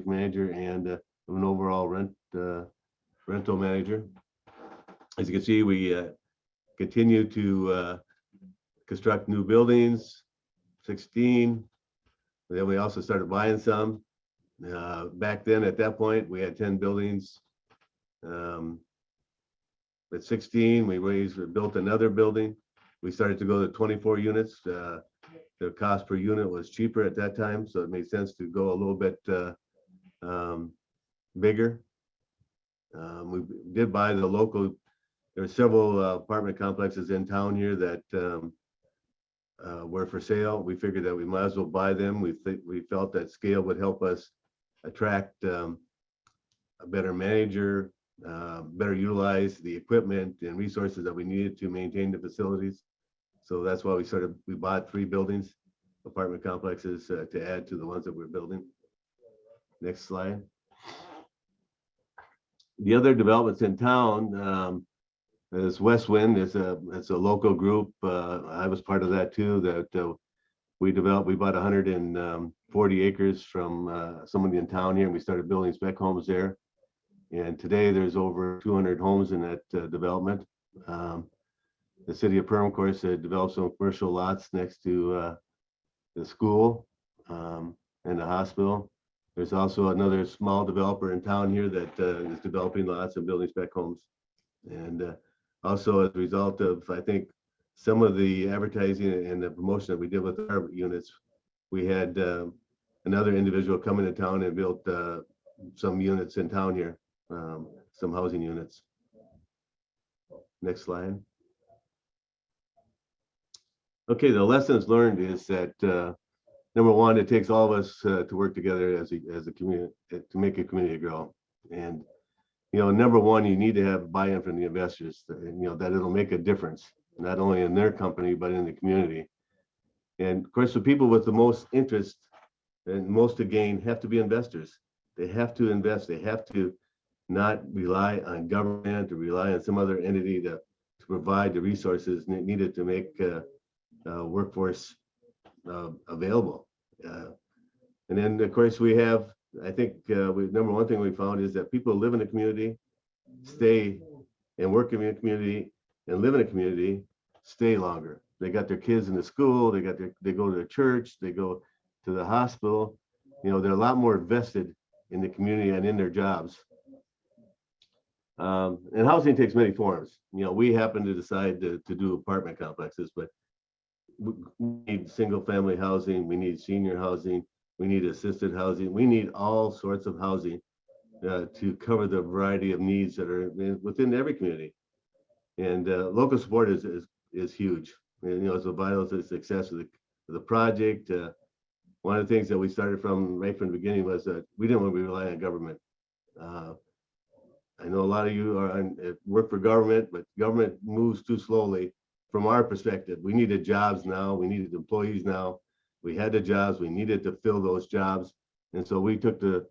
manager and an overall rental manager. As you can see, we continue to construct new buildings. 16. Then we also started buying some. Back then, at that point, we had 10 buildings. At 16, we built another building. We started to go to 24 units. The cost per unit was cheaper at that time, so it made sense to go a little bit bigger. We did buy the local. There were several apartment complexes in town here that were for sale. We figured that we might as well buy them. We felt that scale would help us attract a better manager, better utilize the equipment and resources that we needed to maintain the facilities. So that's why we bought 3 buildings, apartment complexes to add to the ones that we're building. Next slide. The other developments in town is Westwind. It's a local group. I was part of that too. That we developed. We bought 140 acres from somebody in town here, and we started building spec homes there. And today there's over 200 homes in that development. The city of Perham, of course, developed some commercial lots next to the school and the hospital. There's also another small developer in town here that is developing lots and building spec homes. And also as a result of, I think, some of the advertising and the promotion that we did with our units, we had another individual come into town and built some units in town here, some housing units. Next slide. Okay, the lessons learned is that number one, it takes all of us to work together as a community to make a community grow. And number one, you need to have buy-in from the investors. That it'll make a difference, not only in their company but in the community. And of course, the people with the most interest and most to gain have to be investors. They have to invest. They have to not rely on government or rely on some other entity to provide the resources needed to make workforce available. And then, of course, we have, I think, number one thing we found is that people live in the community, stay and work in the community, and live in a community, stay longer. They got their kids in the school, they go to the church, they go to the hospital. They're a lot more vested in the community and in their jobs. And housing takes many forms. We happen to decide to do apartment complexes, but we need single family housing, we need senior housing, we need assisted housing, we need all sorts of housing to cover the variety of needs that are within every community. And local support is huge. And, you know, it's vital to the success of the project. One of the things that we started from right from the beginning was that we didn't want to rely on government. I know a lot of you work for government, but government moves too slowly. From our perspective, we needed jobs now. We needed employees now. We had the jobs. We needed to fill those jobs, and so we took the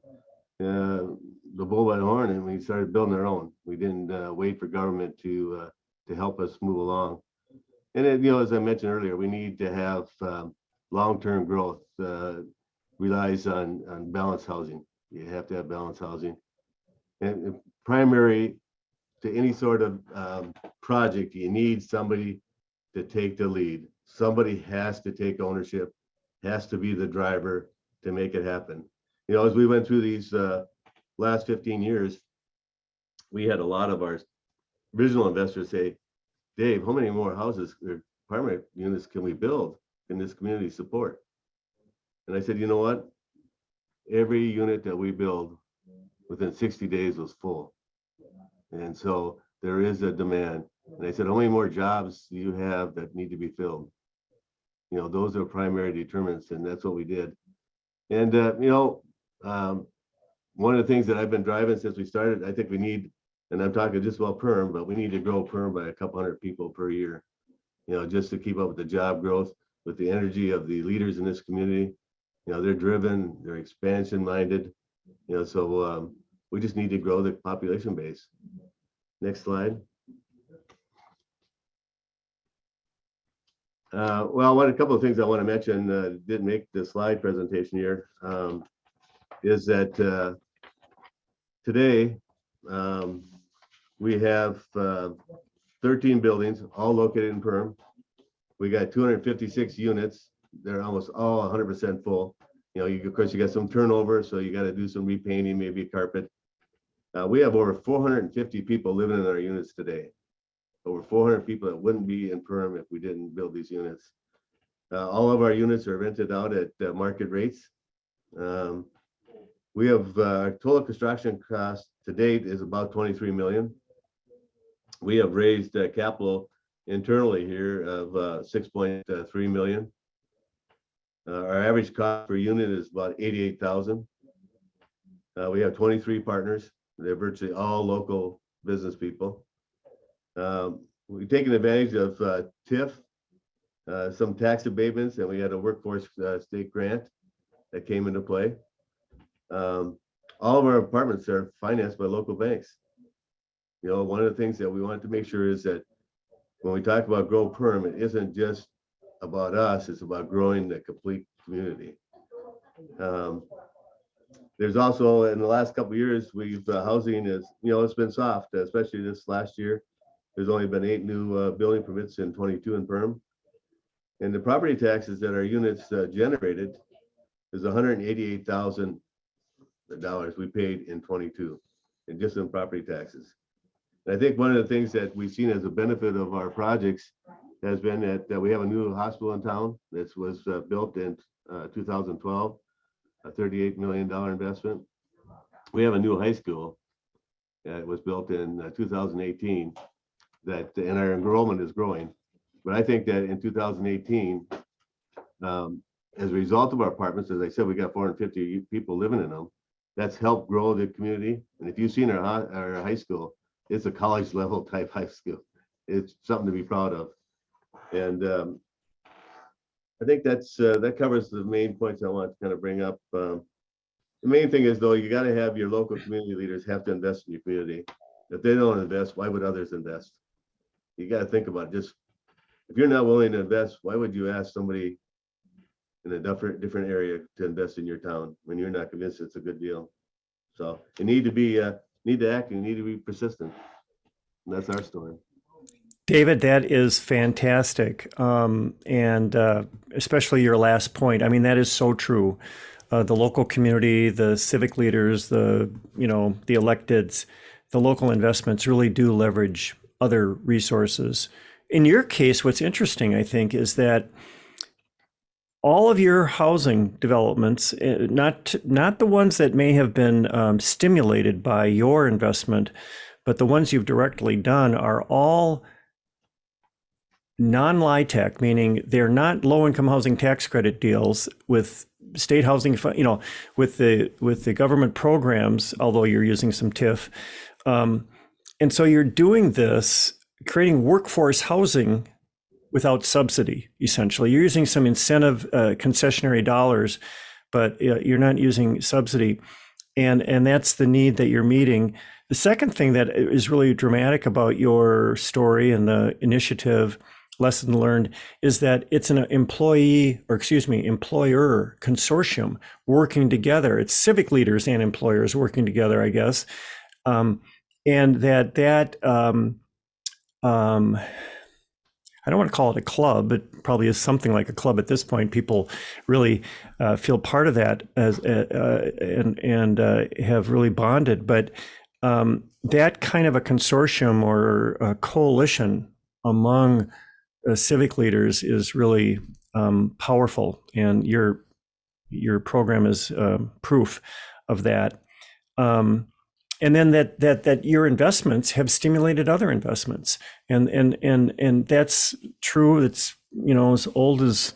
bull by the horn and we started building our own. We didn't wait for government to help us move along. And then, you know, as I mentioned earlier, we need to have long-term growth. Relies on balanced housing. You have to have balanced housing. And primary to any sort of project, you need somebody to take the lead. Somebody has to take ownership, has to be the driver to make it happen. You know, as we went through these last 15 years, we had a lot of our original investors say, Dave, how many more houses or apartment units can we build in this community support? And I said, you know what? Every unit that we build within 60 days was full. And so there is a demand. And I said, how many more jobs do you have that need to be filled? You know, those are primary determinants, and that's what we did. And, you know, one of the things that I've been driving since we started, I think we need, and I'm talking just about perm, but we need to grow perm by a couple hundred people per year, you know, just to keep up with the job growth, with the energy of the leaders in this community. You know, they're driven, they're expansion minded, you know, so we just need to grow the population base. Next slide. Well, a couple of things I want to mention, didn't make the slide presentation here, is that today we have 13 buildings, all located in Perm. We got 256 units. They're almost all 100% full. You know, of course, you got some turnover, so you got to do some repainting, maybe a carpet. We have over 450 people living in our units today. Over 400 people that wouldn't be in Perm if we didn't build these units. All of our units are rented out at market rates. We have total construction cost to date is about 23 million. We have raised capital internally here of 6.3 million. Our average cost per unit is about 88,000. We have 23 partners. They're virtually all local business people. We've taken advantage of TIF, some tax abatements, and we had a workforce state grant that came into play. All of our apartments are financed by local banks. You know, one of the things that we wanted to make sure is that when we talk about Grow Perm, it isn't just about us, it's about growing the complete community. There's also, in the last couple of years, housing is, you know, it's been soft, especially this last year. There's only been 8 new building permits in 22 in Perm. And the property taxes that our units generated is $188,000 we paid in 22, and just in property taxes. And I think one of the things that we've seen as a benefit of our projects has been that we have a new hospital in town that was built in 2012, a $38 million investment. We have a new high school that was built in 2018 and our enrollment is growing. But I think that in 2018, as a result of our apartments, as I said, we got 450 people living in them. That's helped grow the community. And if you've seen our high school, it's a college level type high school. It's something to be proud of. And I think that covers the main points I want to kind of bring up. The main thing is, though, you got to have your local community leaders have to invest in your community. If they don't invest, why would others invest? You got to think about just, if you're not willing to invest, why would you ask somebody in a different area to invest in your town when you're not convinced it's a good deal? So you need to be need to act, and you need to be persistent. And that's our story. David, that is fantastic. And especially your last point. I mean, that is so true. The local community, the civic leaders, the electeds, the local investments really do leverage other resources. In your case, what's interesting, I think, is that all of your housing developments, not the ones that may have been stimulated by your investment, but the ones you've directly done are all non-LIHTC, meaning they're not low-income housing tax credit deals with state housing, with the government programs, although you're using some TIF. And so you're doing this, creating workforce housing without subsidy, essentially. You're using some incentive concessionary dollars, but you're not using subsidy. And that's the need that you're meeting. The second thing that is really dramatic about your story and the initiative, lesson learned, is that it's an employer consortium working together. It's civic leaders and employers working together, I guess. And I don't want to call it a club. It probably is something like a club at this point. People really feel part of that and have really bonded. But that kind of a consortium or a coalition among civic leaders is really powerful, and your program is proof of that. And then that your investments have stimulated other investments, and that's true. It's as old as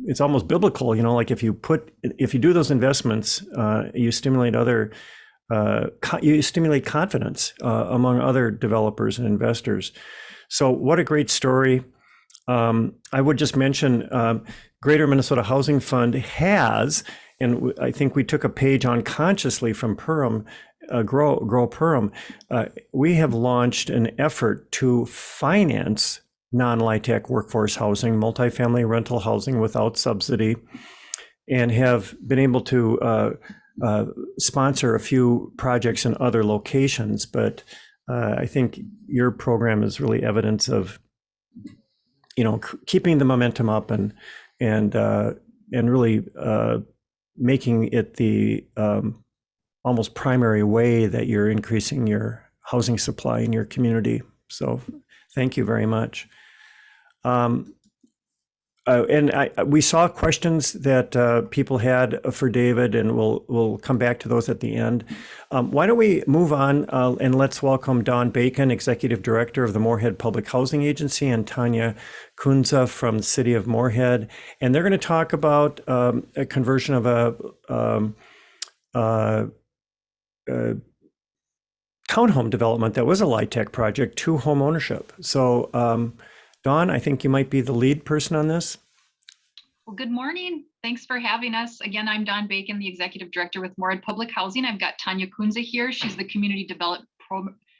it's almost biblical. Like if you do those investments, you stimulate confidence among other developers and investors. So what a great story. I would just mention Greater Minnesota Housing Fund has, and I think we took a page unconsciously from Perham, Grow Perham. We have launched an effort to finance non-LIHTC workforce housing, multifamily rental housing without subsidy, and have been able to sponsor a few projects in other locations. But I think your program is really evidence of, keeping the momentum up and really making it the almost primary way that you're increasing your housing supply in your community. So thank you very much. We saw questions that people had for David, and we'll come back to those at the end. Why don't we move on and let's welcome Don Bacon, Executive Director of the Moorhead Public Housing Agency, and Tanya Kunza from the City of Moorhead. And they're going to talk about a conversion of a townhome development that was a LIHTC project to home ownership. So Dawn, I think you might be the lead person on this. Well, good morning. Thanks for having us. Again, I'm Dawn Bacon, the Executive Director with Moorhead Public Housing. I've got Tanya Kunza here. She's the Community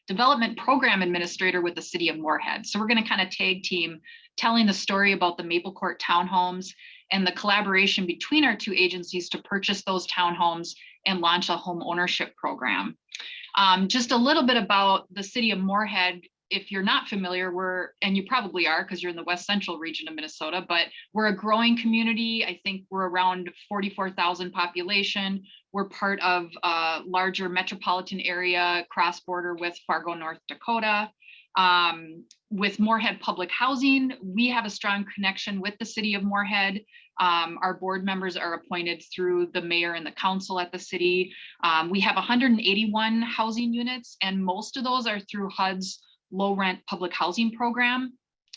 Development Program Administrator with the City of Moorhead. So we're going to kind of tag team telling the story about the Maple Court townhomes and the collaboration between our two agencies to purchase those townhomes and launch a home ownership program. Just a little bit about the City of Moorhead. If you're not familiar, and you probably are because you're in the West Central region of Minnesota, but we're a growing community. I think we're around 44,000 population. We're part of a larger metropolitan area, cross-border with Fargo, North Dakota. With Moorhead Public Housing, we have a strong connection with the City of Moorhead. Our board members are appointed through the mayor and the council at the city. We have 181 housing units, and most of those are through HUD's low rent public housing program.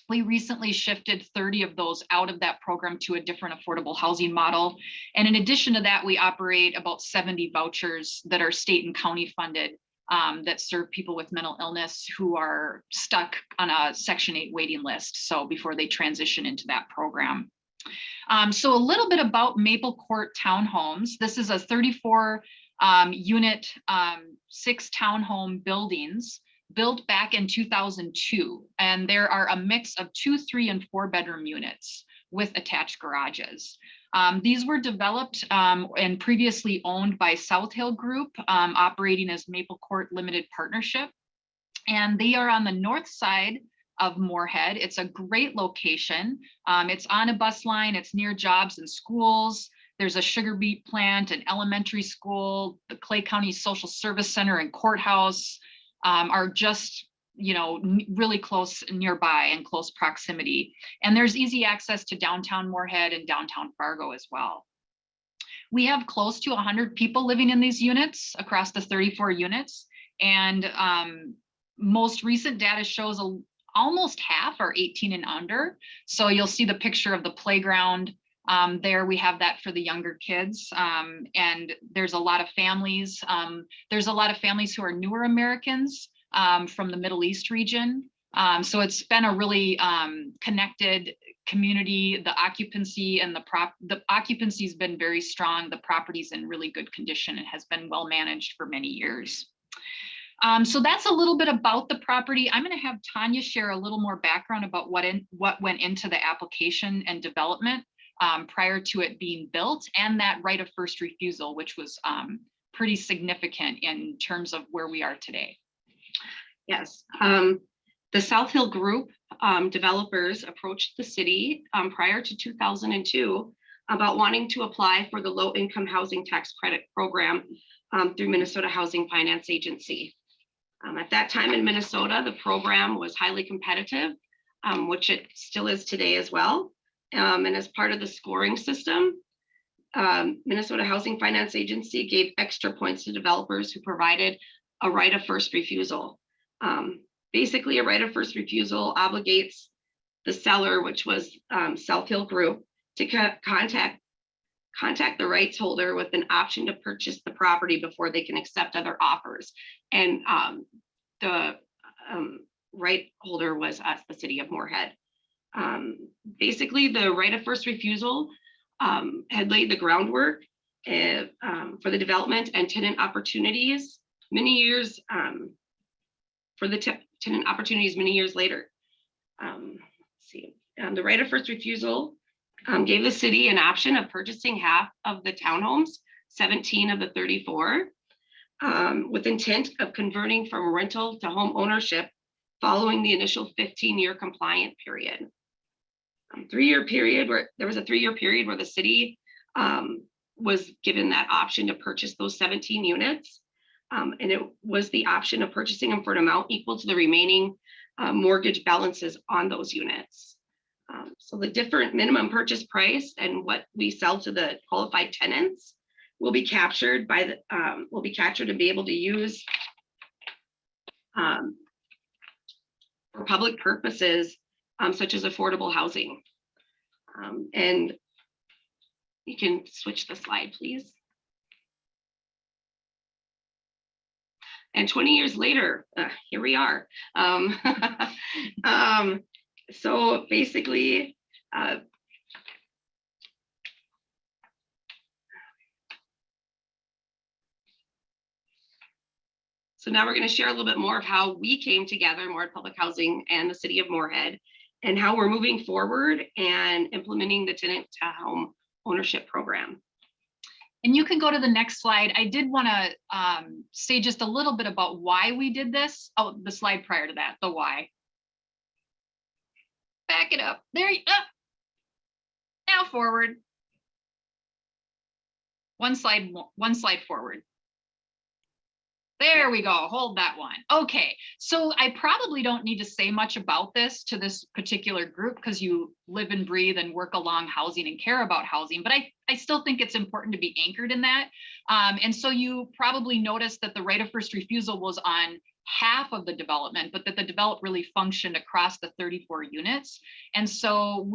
We recently shifted 30 of those out of that program to a different affordable housing model. And in addition to that, we operate about 70 vouchers that are state and county funded that serve people with mental illness who are stuck on a Section 8 waiting list. So before they transition into that program. So a little bit about Maple Court Townhomes. This is a 34 unit, 6 townhome buildings built back in 2002, and there are a mix of 2, 3, and 4 bedroom units with attached garages. These were developed and previously owned by South Hill Group, operating as Maple Court Limited Partnership, and they are on the north side of Moorhead. It's a great location. It's on a bus line. It's near jobs and schools. There's a sugar beet plant, an elementary school, the Clay County Social Service Center and courthouse. Are just, really close nearby and close proximity. And there's easy access to downtown Moorhead and downtown Fargo as well. We have close to 100 people living in these units across the 34 units. And most recent data shows almost half are 18 and under. So you'll see the picture of the playground. There we have that for the younger kids. And there's a lot of families. There's a lot of families who are newer Americans from the Middle East region. So it's been a really connected community. The occupancy and the occupancy has been very strong. The property's in really good condition and has been well managed for many years. So that's a little bit about the property. I'm going to have Tanya share a little more background about what went into the application and development prior to it being built, and that right of first refusal, which was pretty significant in terms of where we are today. Yes, the South Hill Group developers approached the city prior to 2002 about wanting to apply for the low income housing tax credit program through Minnesota Housing Finance Agency. At that time in Minnesota, the program was highly competitive, which it still is today as well. And as part of the scoring system, Minnesota Housing Finance Agency gave extra points to developers who provided a right of first refusal. Basically, a right of first refusal obligates the seller, which was South Hill Group, to contact the rights holder with an option to purchase the property before they can accept other offers. And the right holder was us, the city of Moorhead. Basically, the right of first refusal had laid the groundwork for the development and tenant opportunities many years tenant opportunities many years later. The right of first refusal gave the city an option of purchasing half of the townhomes, 17 of the 34, with intent of converting from rental to home ownership following the initial 15-year compliant period. 3-year period where there was a 3-year period where the city was given that option to purchase those 17 units. And it was the option of purchasing them for an amount equal to the remaining mortgage balances on those units. So the different minimum purchase price and what we sell to the qualified tenants will be captured by the and be able to use for public purposes such as affordable housing. And you can switch the slide, please. And 20 years later, here we are. So basically, so now we're going to share a little bit more of how we came together, Moorhead Public Housing and the city of Moorhead, and how we're moving forward and implementing the tenant to home ownership program. And you can go to the next slide. I did want to say just a little bit about why we did this. Oh, the slide prior to that, the why. Back it up. There you go. Now forward. One slide forward. There we go. Hold that one. Okay, so I probably don't need to say much about this to this particular group because you live and breathe and work along housing and care about housing, but I still think it's important to be anchored in that. And so you probably noticed that the right of first refusal was on half of the development, but that the development really functioned across the 34 units. And so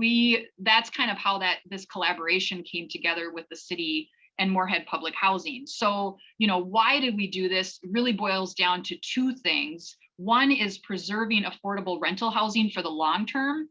that's kind of how this collaboration came together with the city and Moorhead Public Housing. So, why did we do this? It really boils down to two things. One is preserving affordable rental housing for the long term.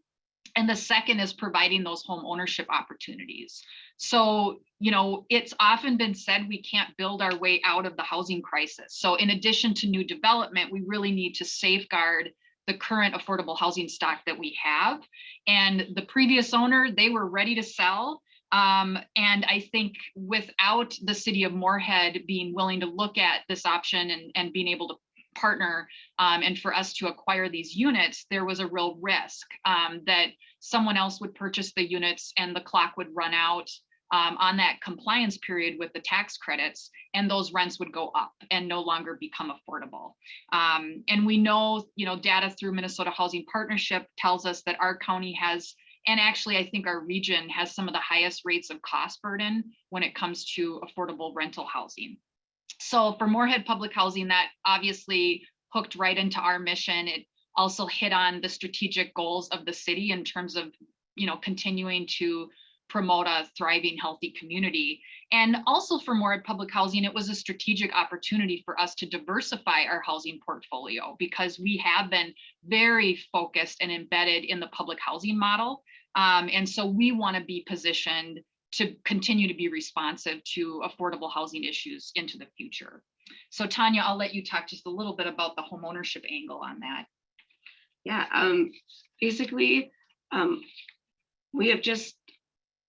And the second is providing those home ownership opportunities. So, it's often been said we can't build our way out of the housing crisis. So in addition to new development, we really need to safeguard the current affordable housing stock that we have. And the previous owner, they were ready to sell. And I think without the city of Moorhead being willing to look at this option and being able to partner and for us to acquire these units, there was a real risk that someone else would purchase the units and the clock would run out on that compliance period with the tax credits, and those rents would go up and no longer become affordable. And we know, data through Minnesota Housing Partnership tells us that our county has, and actually I think our region has some of the highest rates of cost burden when it comes to affordable rental housing. So for Moorhead Public Housing, that obviously hooked right into our mission. It also hit on the strategic goals of the city in terms of, continuing to promote a thriving, healthy community. And also for Morehead Public Housing, it was a strategic opportunity for us to diversify our housing portfolio because we have been very focused and embedded in the public housing model. And so we want to be positioned to continue to be responsive to affordable housing issues into the future. So Tanya, I'll let you talk just a little bit about the homeownership angle on that. Yeah, basically,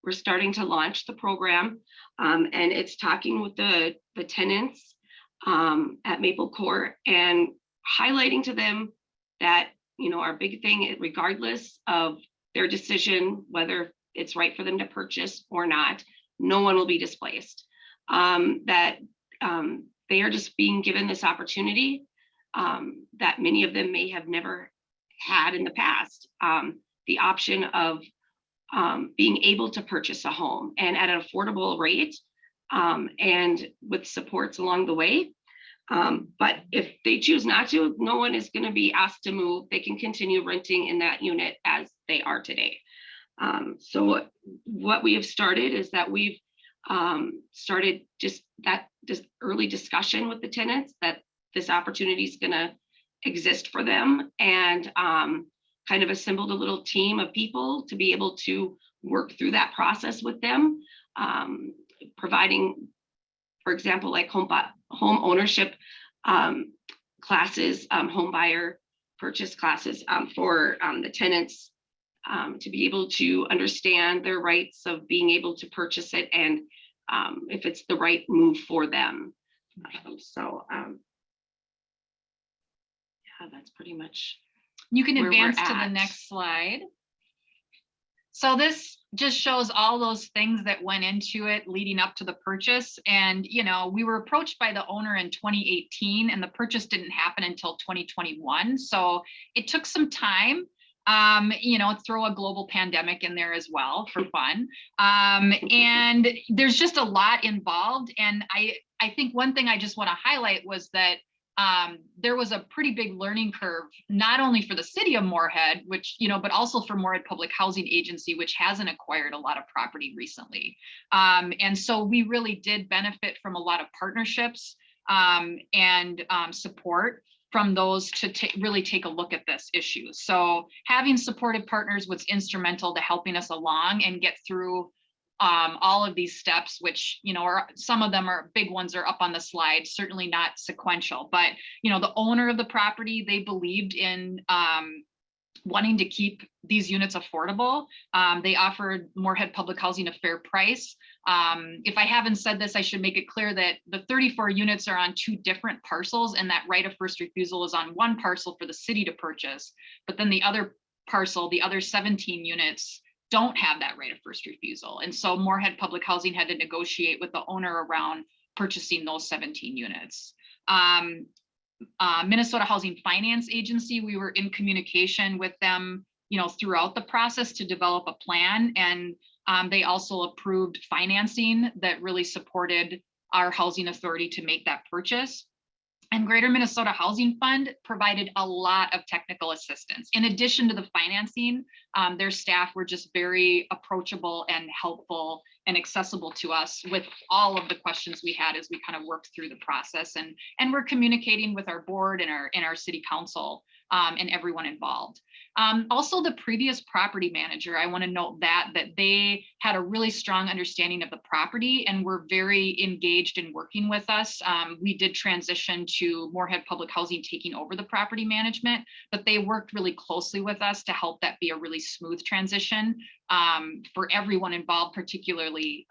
we're starting to launch the program, and it's talking with the tenants at Maple Court and highlighting to them that, our big thing, regardless of their decision, whether it's right for them to purchase or not, no one will be displaced. That they are just being given this opportunity that many of them may have never had in the past, the option of being able to purchase a home and at an affordable rate and with supports along the way. But if they choose not to, no one is going to be asked to move. They can continue renting in that unit as they are today. So what we have started is that we've started just early discussion with the tenants that this opportunity is going to exist for them, and kind of assembled a little team of people to be able to work through that process with them, providing, for example, like home ownership classes, home buyer purchase classes for the tenants to be able to understand their rights of being able to purchase it and if it's the right move for them. Yeah, that's pretty much. You can where we're advance to the at. next slide. So this just shows all those things that went into it leading up to the purchase. And, we were approached by the owner in 2018 and the purchase didn't happen until 2021. So it took some time, throw a global pandemic in there as well for fun. And there's just a lot involved. And I think one thing I just want to highlight was that there was a pretty big learning curve, not only for the city of Morehead, which, but also for Morehead Public Housing Agency, which hasn't acquired a lot of property recently. And so we really did benefit from a lot of partnerships and support from those to really take a look at this issue. So having supportive partners was instrumental to helping us along and get through all of these steps, which, some of them are big ones are up on the slide, certainly not sequential, but, the owner of the property, they believed in wanting to keep these units affordable. They offered Morehead Public Housing a fair price. If I haven't said this, I should make it clear that the 34 units are on 2 different parcels and that right of first refusal is on one parcel for the city to purchase, but then the other parcel, the other 17 units, don't have that right of first refusal. And so Morehead Public Housing had to negotiate with the owner around purchasing those 17 units. Minnesota Housing Finance Agency, we were in communication with them, throughout the process to develop a plan. And they also approved financing that really supported our housing authority to make that purchase. And Greater Minnesota Housing Fund provided a lot of technical assistance. In addition to the financing, their staff were just very approachable and helpful and accessible to us with all of the questions we had as we kind of worked through the process. And we're communicating with our board and our city council and everyone involved. Also, the previous property manager, I want to note that they had a really strong understanding of the property and were very engaged in working with us. We did transition to Morehead Public Housing taking over the property management, but they worked really closely with us to help that be a really smooth transition for everyone involved, particularly